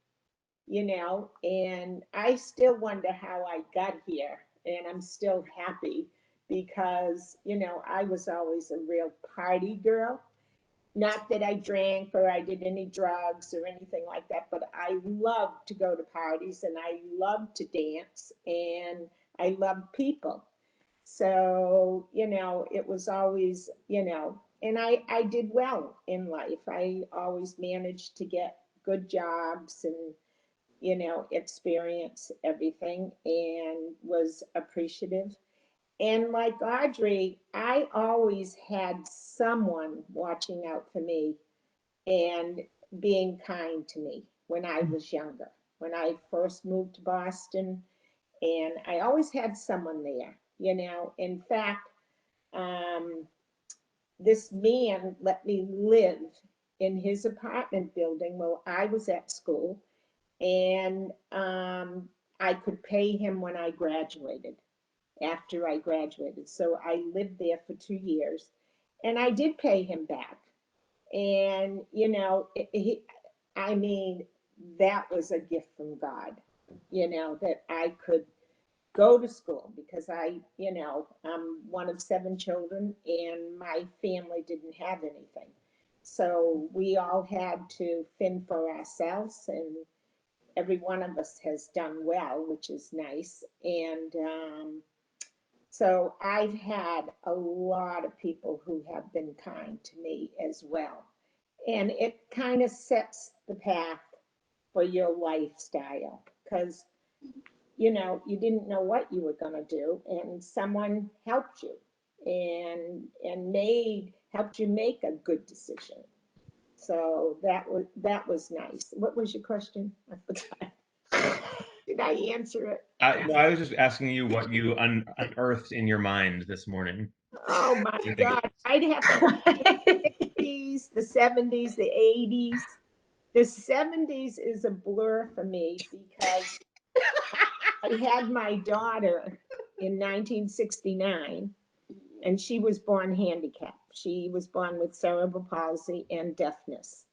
you know, and I still wonder how I got here. And I'm still happy because, you know, I was always a real party girl. Not that I drank or I did any drugs or anything like that, but I loved to go to parties and I loved to dance and I loved people. So, you know, it was always, you know, and I did well in life. I always managed to get good jobs and, you know, experience everything and was appreciative. And like Audrey, I always had someone watching out for me and being kind to me when I was younger. When I first moved to Boston, and I always had someone there, you know. In fact, um, this man let me live in his apartment building while I was at school, and I could pay him when I graduated, after I graduated. So I lived there for 2 years and I did pay him back. And, you know, I mean, that was a gift from God, you know, that I could go to school because you know, I'm one of 7 children and my family didn't have anything. So we all had to fend for ourselves, and every one of us has done well, which is nice. And so I've had a lot of people who have been kind to me as well. And it kind of sets the path for your lifestyle because, you know, you didn't know what you were going to do and someone helped you and helped you make a good decision. So that was nice. What was your question? I forgot. Did I answer it? No, I was just asking you what you unearthed in your mind this morning. Oh my You think God, I'd have to 60s, the 70s, the 80s. The 70s is a blur for me because I had my daughter in 1969, and she was born handicapped. She was born with cerebral palsy and deafness.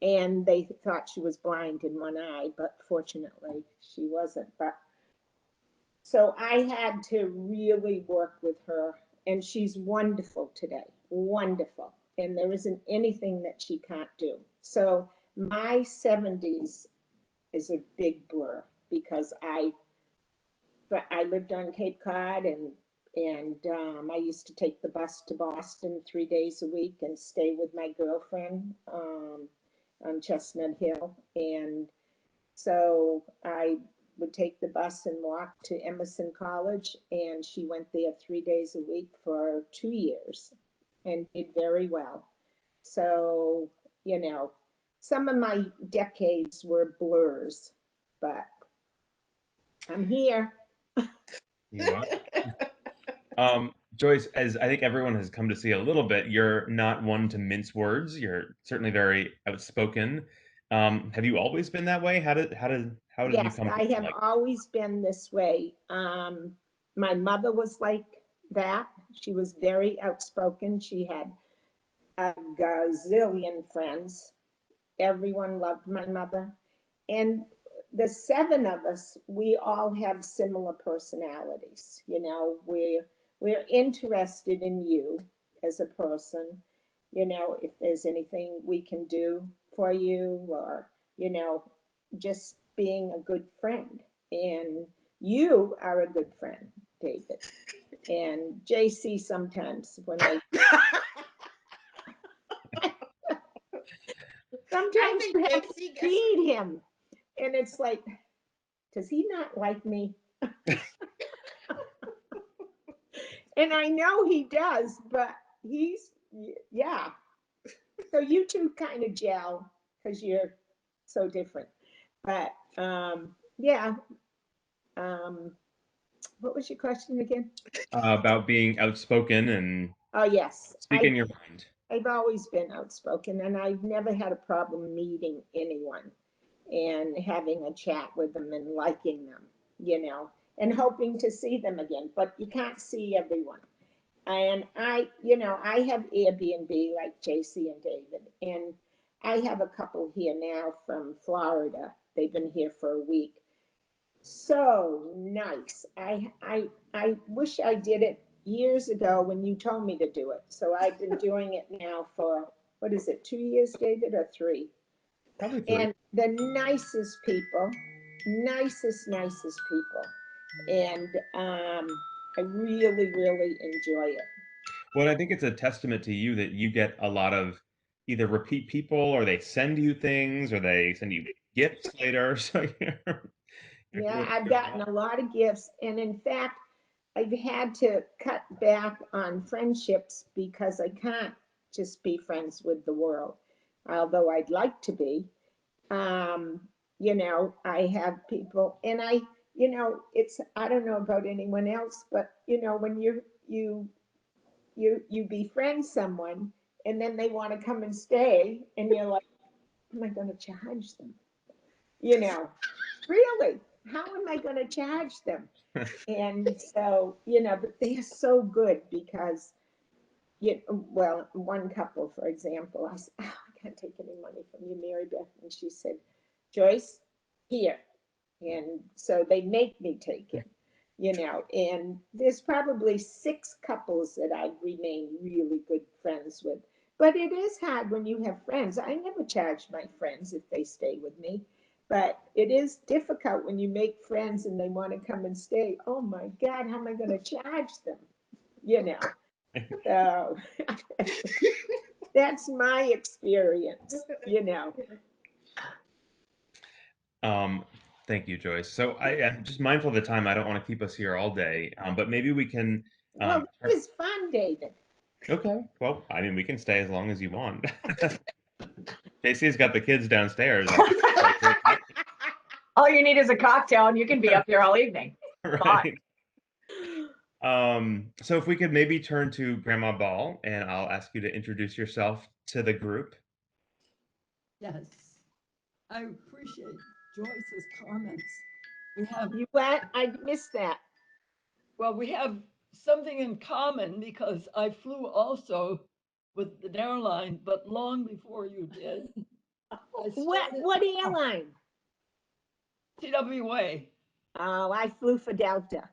And they thought she was blind in one eye, but fortunately she wasn't. But so I had to really work with her, and she's wonderful today, wonderful. And there isn't anything that she can't do. So my 70s is a big blur because I lived on Cape Cod, and I used to take the bus to Boston 3 days a week and stay with my girlfriend on Chestnut Hill. And so I would take the bus and walk to Emerson College, and she went there 3 days a week for 2 years and did very well. So, you know, some of my decades were blurs, but I'm here. You are. Joyce, as I think everyone has come to see a little bit, you're not one to mince words. You're certainly very outspoken. Have you always been that way? How did you Yes, come? I have always been this way. My mother was like that. She was very outspoken. She had a gazillion friends. Everyone loved my mother. And the seven of us, we all have similar personalities. You know, we're interested in you as a person. You know, if there's anything we can do for you, or, you know, just being a good friend. And you are a good friend, David. And JC sometimes when I sometimes think you have to JC gets- feed him. And it's like, does he not like me? And I know he does, but yeah. So you two kind of gel because you're so different. But yeah. What was your question again? About being outspoken and Oh, yes. speaking your mind. I've always been outspoken, and I've never had a problem meeting anyone and having a chat with them and liking them, you know, and hoping to see them again. But you can't see everyone. And you know, I have Airbnb like JC and David, and I have a couple here now from Florida. They've been here for a week. So nice. I wish I did it years ago when you told me to do it. So I've been doing it now for, what is it, 2 years, David, or 3? Probably 3. And the nicest people, nicest people. And I really, really enjoy it. Well, I think it's a testament to you that you get a lot of either repeat people, or they send you things, or they send you gifts later. So Yeah, I've gotten a lot of gifts. And in fact, I've had to cut back on friendships because I can't just be friends with the world, although I'd like to be. You know, I have people, and you know, I don't know about anyone else, but you know, when you befriend someone and then they want to come and stay, and you're like, am I going to charge them? You know, really, how am I going to charge them? And so, you know, but they're so good because, well, one couple, for example, I said, oh, I can't take any money from you, Mary Beth. And she said, Joyce, here. And so they make me take it, you know, and there's probably 6 couples that I remain really good friends with. But it is hard when you have friends. I never charge my friends if they stay with me. But it is difficult when you make friends and they want to come and stay. Oh my God, how am I going to charge them? You know, so that's my experience, you know. Thank you, Joyce. So I am just mindful of the time. I don't want to keep us here all day, but maybe we can. Well, it was fun, David. Okay. Well, I mean, we can stay as long as you want. JC's got the kids downstairs. All you need is a cocktail and you can be up here all evening. Right. So if we could maybe turn to Grandma Ball, and I'll ask you to introduce yourself to the group? Yes. I appreciate Joyce's comments. We have, You what? I missed that. well, we have something in common because I flew also with an airline, but long before you did. I started What airline? TWA. Oh, I flew for Delta.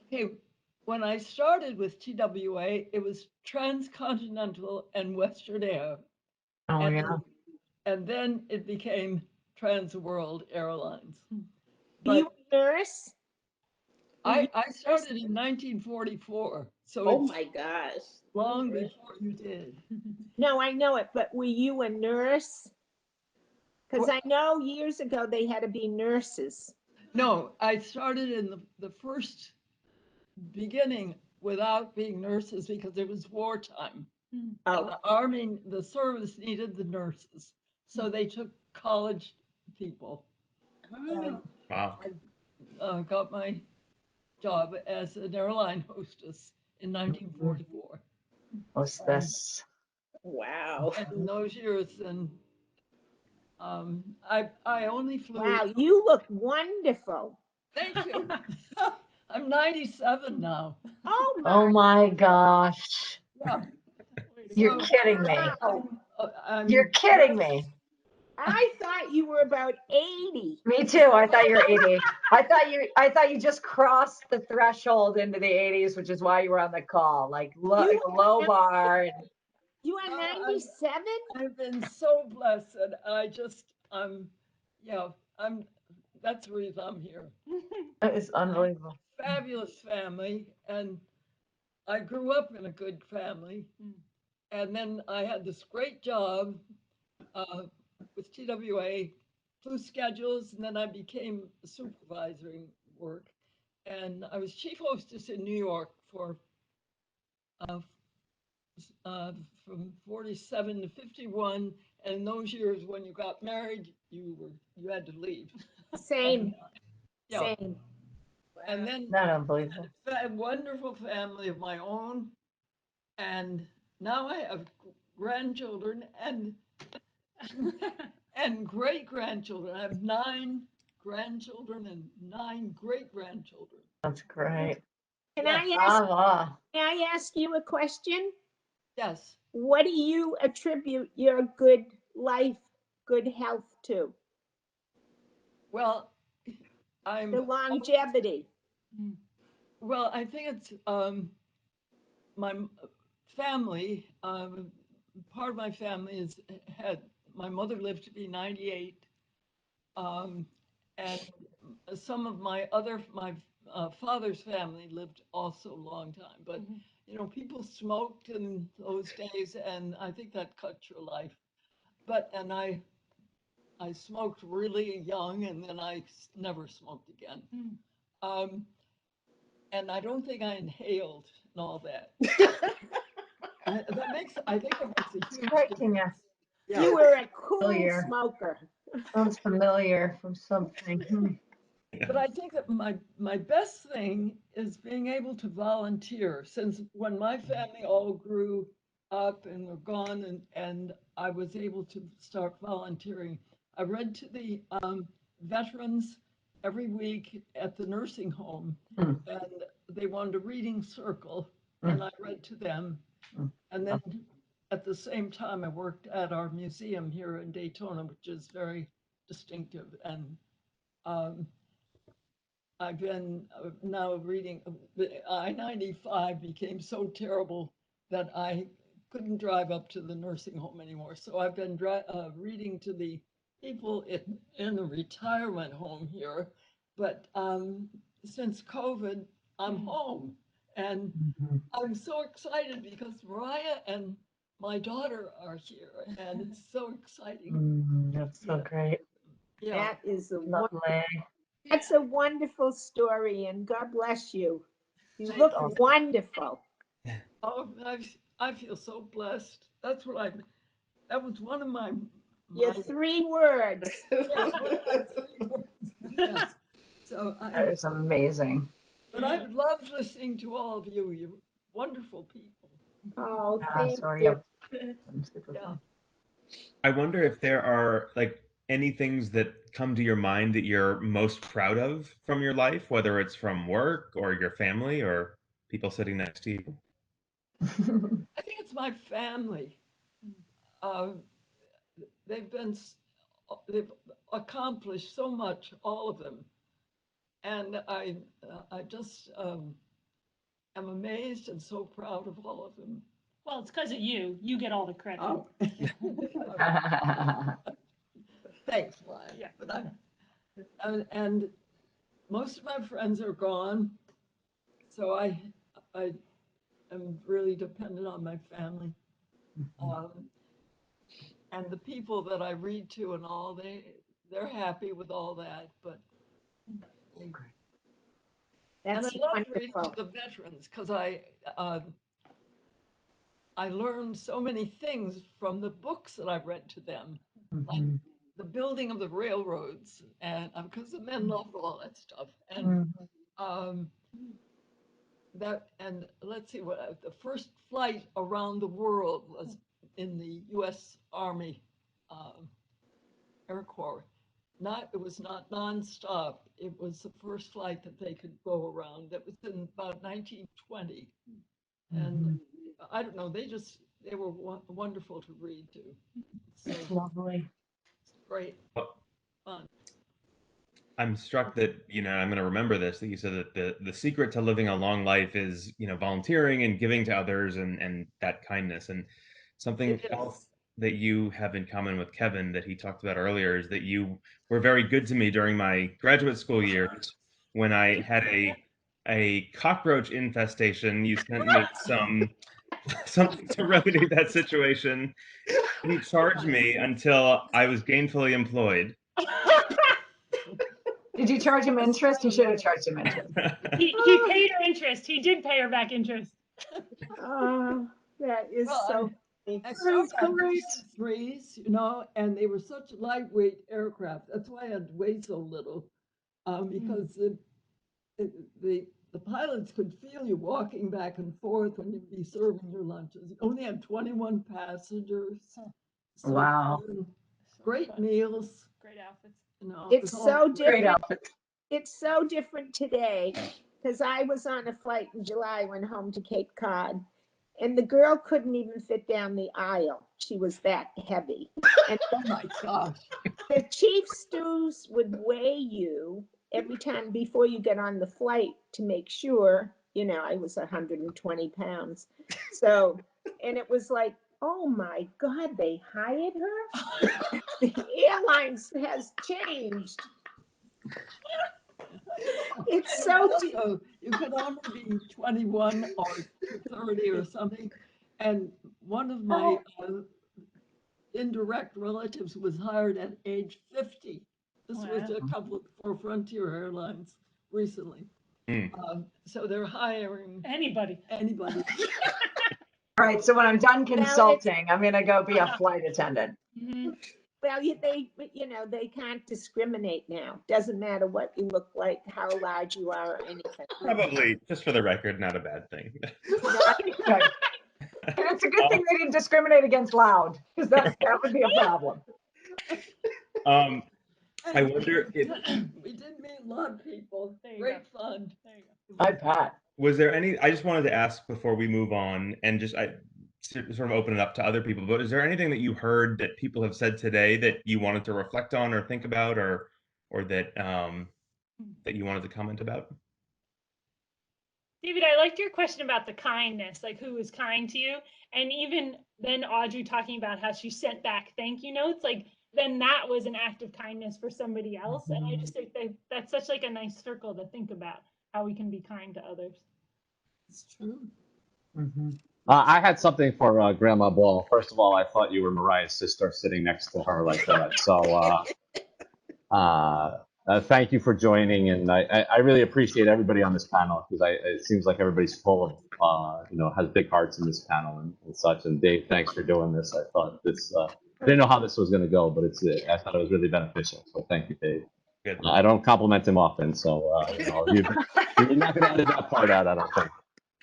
Okay, when I started with TWA, it was Transcontinental and Western Air. Oh, and, yeah. and then it became Trans World Airlines. You But a nurse? I started in 1944, so Oh it's my gosh. long before you did. No, I know it, but were you a nurse? Because I know years ago they had to be nurses. No, I started in the first beginning without being nurses because it was wartime. And Oh, the army, the service needed the nurses. So they took college people. And Wow. I got my job as an airline hostess in 1944. What's this? Wow. And in those years, then I only flew. wow, you look wonderful. Thank you. I'm 97 now. Oh Oh my. my gosh. Yeah. You're So, kidding me. I'm You're kidding me. I thought you were about 80. Me too. I thought you were 80. I thought you just crossed the threshold into the 80s, which is why you were on the call. Like low bar. You are 97? I've been so blessed, and that's the reason I'm here. That is unbelievable. Fabulous family, and I grew up in a good family, and then I had this great job with TWA, flew schedules, and then I became supervising work, and I was chief hostess in New York for uh, from 47 to 51. And in those years when you got married, you had to leave. Same. Yeah. Same. And then Not unbelievable. I had a wonderful family of my own. And now I have grandchildren and and great grandchildren. I have 9 grandchildren and 9 great grandchildren. That's great. Can Yes. I ask you a question? Yes. What do you attribute your good life, good health to? Well, The longevity. Well, I think it's my family. Part of my family had my mother lived to be 98, and some of my father's family lived also a long time. But people smoked in those days, and I think that cut your life. And I smoked really young, and then I never smoked again. And I don't think I inhaled and all that. I think that makes a huge difference. Yeah. You were a cool Familiar. smoker. Sounds familiar from something. But I think that my best thing is being able to volunteer, since when my family all grew up and were gone, and I was able to start volunteering. I read to the veterans every week at the nursing home, and they wanted a reading circle, and I read to them. And then at the same time, I worked at our museum here in Daytona, which is very distinctive. And I've been now reading, I-95 became so terrible that I couldn't drive up to the nursing home anymore. So I've been reading to the people in the retirement home here. But since COVID, I'm home. And I'm so excited because Mariah and my daughter are here, and it's so exciting. That's so great. Yeah. That is Lovely. that's a wonderful story, and God bless you. You Thank look you. wonderful. Oh, I feel so blessed. That was one of my Your 3 words. yes. So That is amazing. but I've loved listening to all of you. You're wonderful people. Oh, Yeah, thank so are you. you. Yeah. I wonder if there are like any things that come to your mind that you're most proud of from your life, whether it's from work or your family or people sitting next to you. I think it's my family. Uh, they've accomplished so much, all of them, and I just am amazed and so proud of all of them. Well, it's because of you. You get all the credit. Oh. Thanks, Ryan. Yeah. But and most of my friends are gone, so I am really dependent on my family. And the people that I read to and all, they're happy with all that, but and I That's love reading wonderful. to the veterans because I learned so many things from the books that I've read to them, like the building of the railroads, and because the men loved all that stuff, and and let's see what the first flight around the world was in the U.S. Army Air Corps. It was not nonstop. It was the first flight that they could go around. That was in about 1920, and I don't know. They were wonderful to read to. So Lovely. it's great fun. I'm struck that, I'm going to remember this, that you said that the secret to living a long life is, volunteering and giving to others and that kindness. And something else that you have in common with Kevin that he talked about earlier is that you were very good to me during my graduate school years when I had a cockroach infestation. You sent me something to remedy that situation. He charged me until I was gainfully employed. Did you charge him interest? You should have charged him interest. He paid her interest. He did pay her back interest. Oh, that is so. I started on DC-3s, and they were such lightweight aircraft. That's why I had to weigh so little, because the pilots could feel you walking back and forth when you'd be serving your lunches. You only had 21 passengers. So Wow. Great meals. Great outfits. It's so Great different. outfit. It's so different today because I was on a flight in July, went home to Cape Cod, and the girl couldn't even fit down the aisle. She was that heavy. And oh my gosh. The chief stews would weigh you every time before you get on the flight to make sure, I was 120 pounds. So, and it was like, oh my God, they hired her? The airlines has changed. It's so you could only be 21 or 30 or something. And one of my indirect relatives was hired at age 50. This was a couple for Frontier Airlines recently. So they're hiring anybody. All right, so when I'm done consulting, I'm going to go be a flight attendant. Well, they can't discriminate now. Doesn't matter what you look like, how large you are, or anything. Probably, just for the record, not a bad thing. Right. And it's a good thing they didn't discriminate against loud, because that would be a problem. I wonder if we did meet a lot of people. Great fun. I bet. Was there any? I just wanted to ask before we move on, and just sort of open it up to other people. But is there anything that you heard that people have said today that you wanted to reflect on or think about, or that that you wanted to comment about? David, I liked your question about the kindness, like who was kind to you, and even then Audrey talking about how she sent back thank you notes, like then that was an act of kindness for somebody else. And I just think that's such like a nice circle to think about how we can be kind to others. It's true. I had something for Grandma Ball. First of all, I thought you were Mariah's sister sitting next to her like that. So thank you for joining, and I really appreciate everybody on this panel because it seems like everybody's full of has big hearts in this panel and such. And Dave, thanks for doing this. I thought this. I didn't know how this was going to go, but I thought it was really beneficial. So thank you, Dave. Good. I don't compliment him often, so you're not going to edit that part out, I don't think.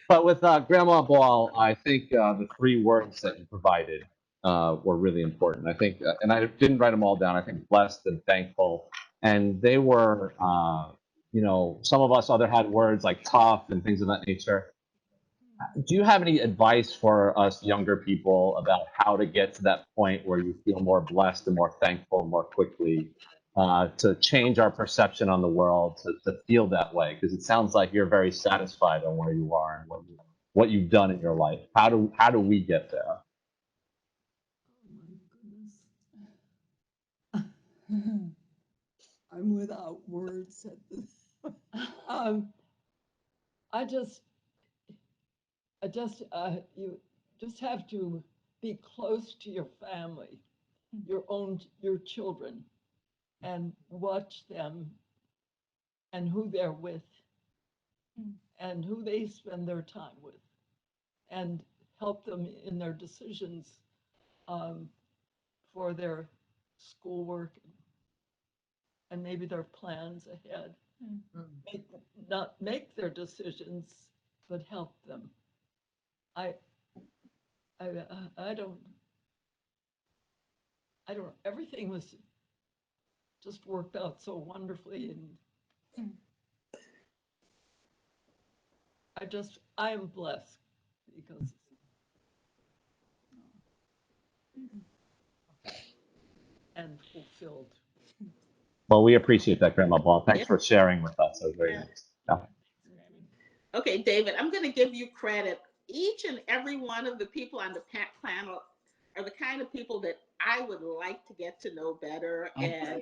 But with Grandma Ball, I think the 3 words that you provided were really important. I think, and I didn't write them all down. I think blessed and thankful, and they were, some of us other had words like tough and things of that nature. Do you have any advice for us younger people about how to get to that point where you feel more blessed and more thankful more quickly, to change our perception on the world, to feel that way? Because it sounds like you're very satisfied on where you are and what you've done in your life. How do we get there? Oh my goodness. I'm without words at this. You just have to be close to your family, your children, and watch them and who they're with and who they spend their time with, and help them in their decisions for their schoolwork and maybe their plans ahead. Not make their decisions, but help them. I don't, everything was just worked out so wonderfully, and I am blessed because and fulfilled. Well, we appreciate that, Grandma Ball. Thanks Yeah. for sharing with us. That was very Yeah. nice. Yeah. Okay, David, I'm going to give you credit. Each and every one of the people on the panel are the kind of people that I would like to get to know better. And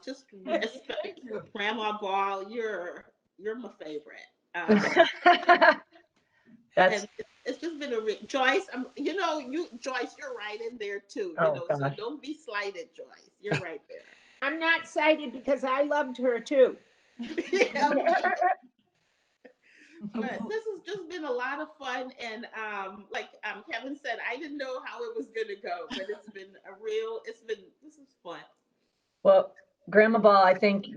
just Thank you. Grandma Ball, you're my favorite. That's, And it's just been Joyce. Joyce, you're right in there too. Oh, So gosh. don't be slighted, Joyce. You're right there. I'm not excited because I loved her too. But this has just been a lot of fun, and like Kevin said, I didn't know how it was gonna go, but this is fun. well, Grandma Ball, I think,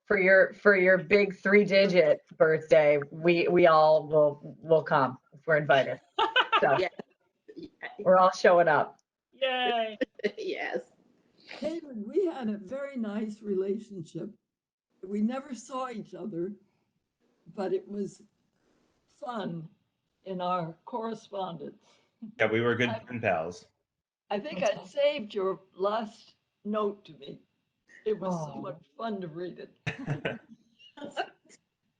for your big 3-digit birthday, we all will come if we're invited. So Yeah. we're all showing up. Yay. Yes. David, we had a very nice relationship. We never saw each other, but it was fun in our correspondence. Yeah, we were good pen pals. I think I saved your last note to me. It was so Oh. much fun to read it.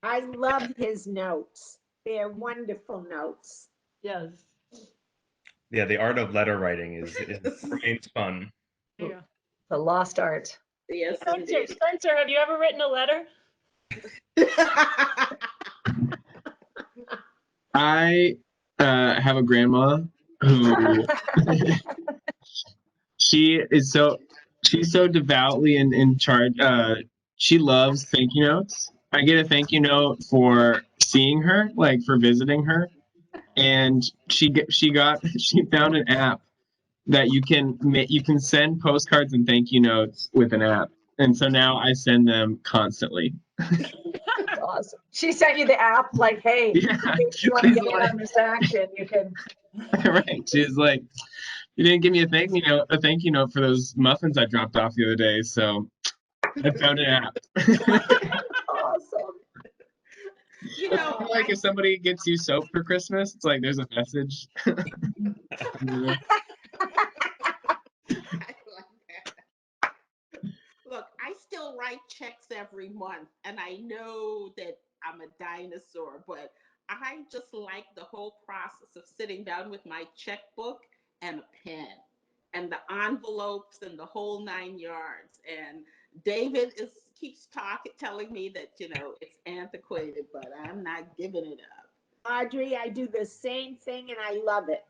I love his notes. They're wonderful notes. Yes. Yeah, the art of letter writing remains fun. Yeah. The lost art. Yes, Spencer, have you ever written a letter? I have a grandma who she's so devoutly in charge. She loves thank you notes. I get a thank you note for seeing her, like for visiting her, and she found an app that you can send postcards and thank you notes with an app, and so now I send them constantly. That's awesome. She sent you the app, like, hey, Yeah, if you want to she's get in like- on this action, you can. right. She's like, you didn't give me a thank you note for those muffins I dropped off the other day, so I found an app. Awesome. Like if somebody gets you soap for Christmas, it's like there's a message. Look, I still write checks every month, and I know that I'm a dinosaur, but I just like the whole process of sitting down with my checkbook and a pen and the envelopes and the whole 9 yards. And David keeps telling me that, it's antiquated, but I'm not giving it up. Audrey, I do the same thing and I love it.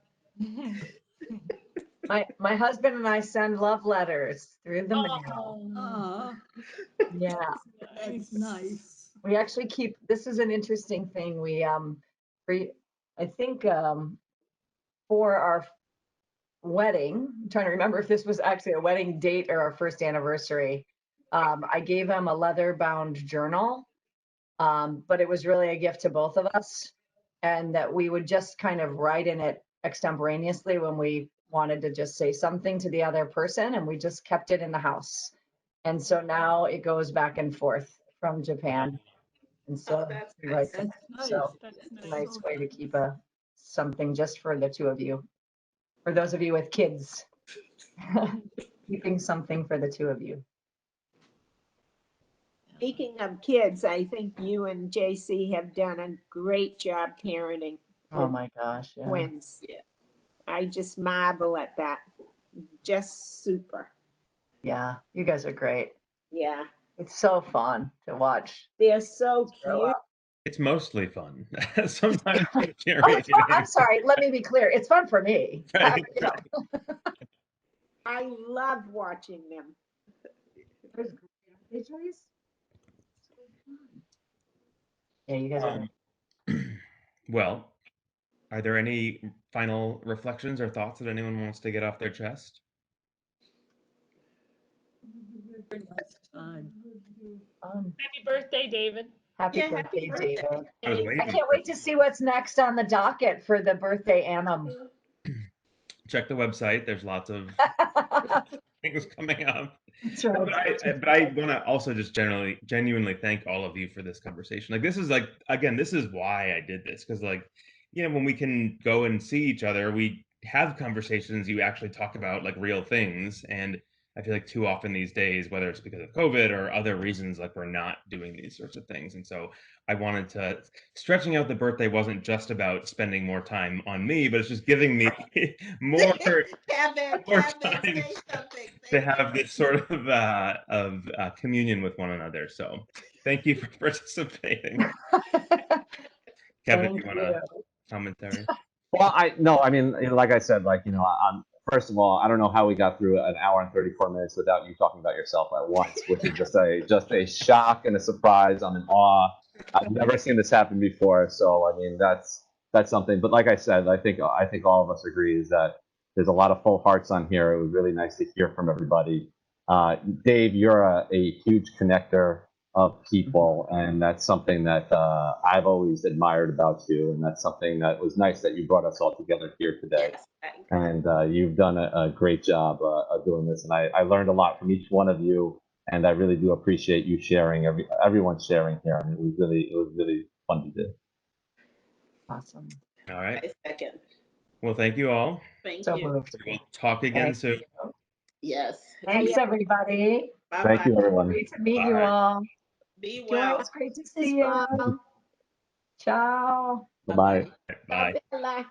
My husband and I send love letters through the mail. Ah, Yeah. that's nice. We actually keep, this is an interesting thing. I think for our wedding, I'm trying to remember if this was actually a wedding date or our first anniversary. I gave him a leather bound journal, but it was really a gift to both of us. and that we would just kind of write in it extemporaneously when we wanted to just say something to the other person, and we just kept it in the house. And so now it goes back and forth from Japan. And so that's we write nice. them. That's So nice. it's That's a nice. nice way to keep something just for the two of you. For those of you with kids, keeping something for the two of you. Speaking of kids, I think you and JC have done a great job parenting Oh my gosh, yeah. twins. Yeah. I just marvel at that. Just super. Yeah, you guys are great. Yeah. It's so fun to watch. They're so grow cute. up. It's mostly fun. Sometimes Oh, it's fun. I'm sorry. Let me be clear. It's fun for me. Right, You know. I love watching them. Yeah, you guys are. Well, are there any final reflections or thoughts that anyone wants to get off their chest? Very nice time. Happy birthday, David. Happy Yeah, birthday, happy birthday. David. I was I waiting. can't wait to see what's next on the docket for the birthday anthem. Check the website. There's lots of things coming up. That's But right. I want to also just genuinely thank all of you for this conversation. Like, this is like, again, this is why I did this. Because, like, you know, when we can go and see each other, we have conversations, you actually talk about like real things. And I feel like too often these days, whether it's because of COVID or other reasons, like we're not doing these sorts of things. And so I wanted to, stretching out the birthday wasn't just about spending more time on me, but it's just giving me more Kevin, more Kevin, time say something. to have this sort of communion with one another. So thank you for participating. Kevin, Thank you want a you. commentary? Well, I mean, you know, like I said, like, you know, I'm first of all, I don't know how we got through an hour and 34 minutes without you talking about yourself at once, which is just a shock and a surprise. I'm in awe. I've never seen this happen before, so I mean, that's something. But like I said, I think all of us agree is that there's a lot of full hearts on here. It was really nice to hear from everybody. Dave, you're a huge connector of people, and that's something that I've always admired about you, and that's something that was nice that you brought us all together here today. Yes, I agree. And you've done a great job of doing this, and I learned a lot from each one of you, and I really do appreciate you sharing, everyone sharing here. I mean, it was really fun to do. Awesome. All right. I second. Well, thank you all. Thank So you. moved. We'll talk again Thank soon. you. Yes. Thanks, everybody. Bye Thank you, bye. everyone. Great to meet you Bye. all. Be Joy, well. it's great to see you. Ciao. Bye bye. Bye. Bella.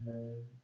Bye.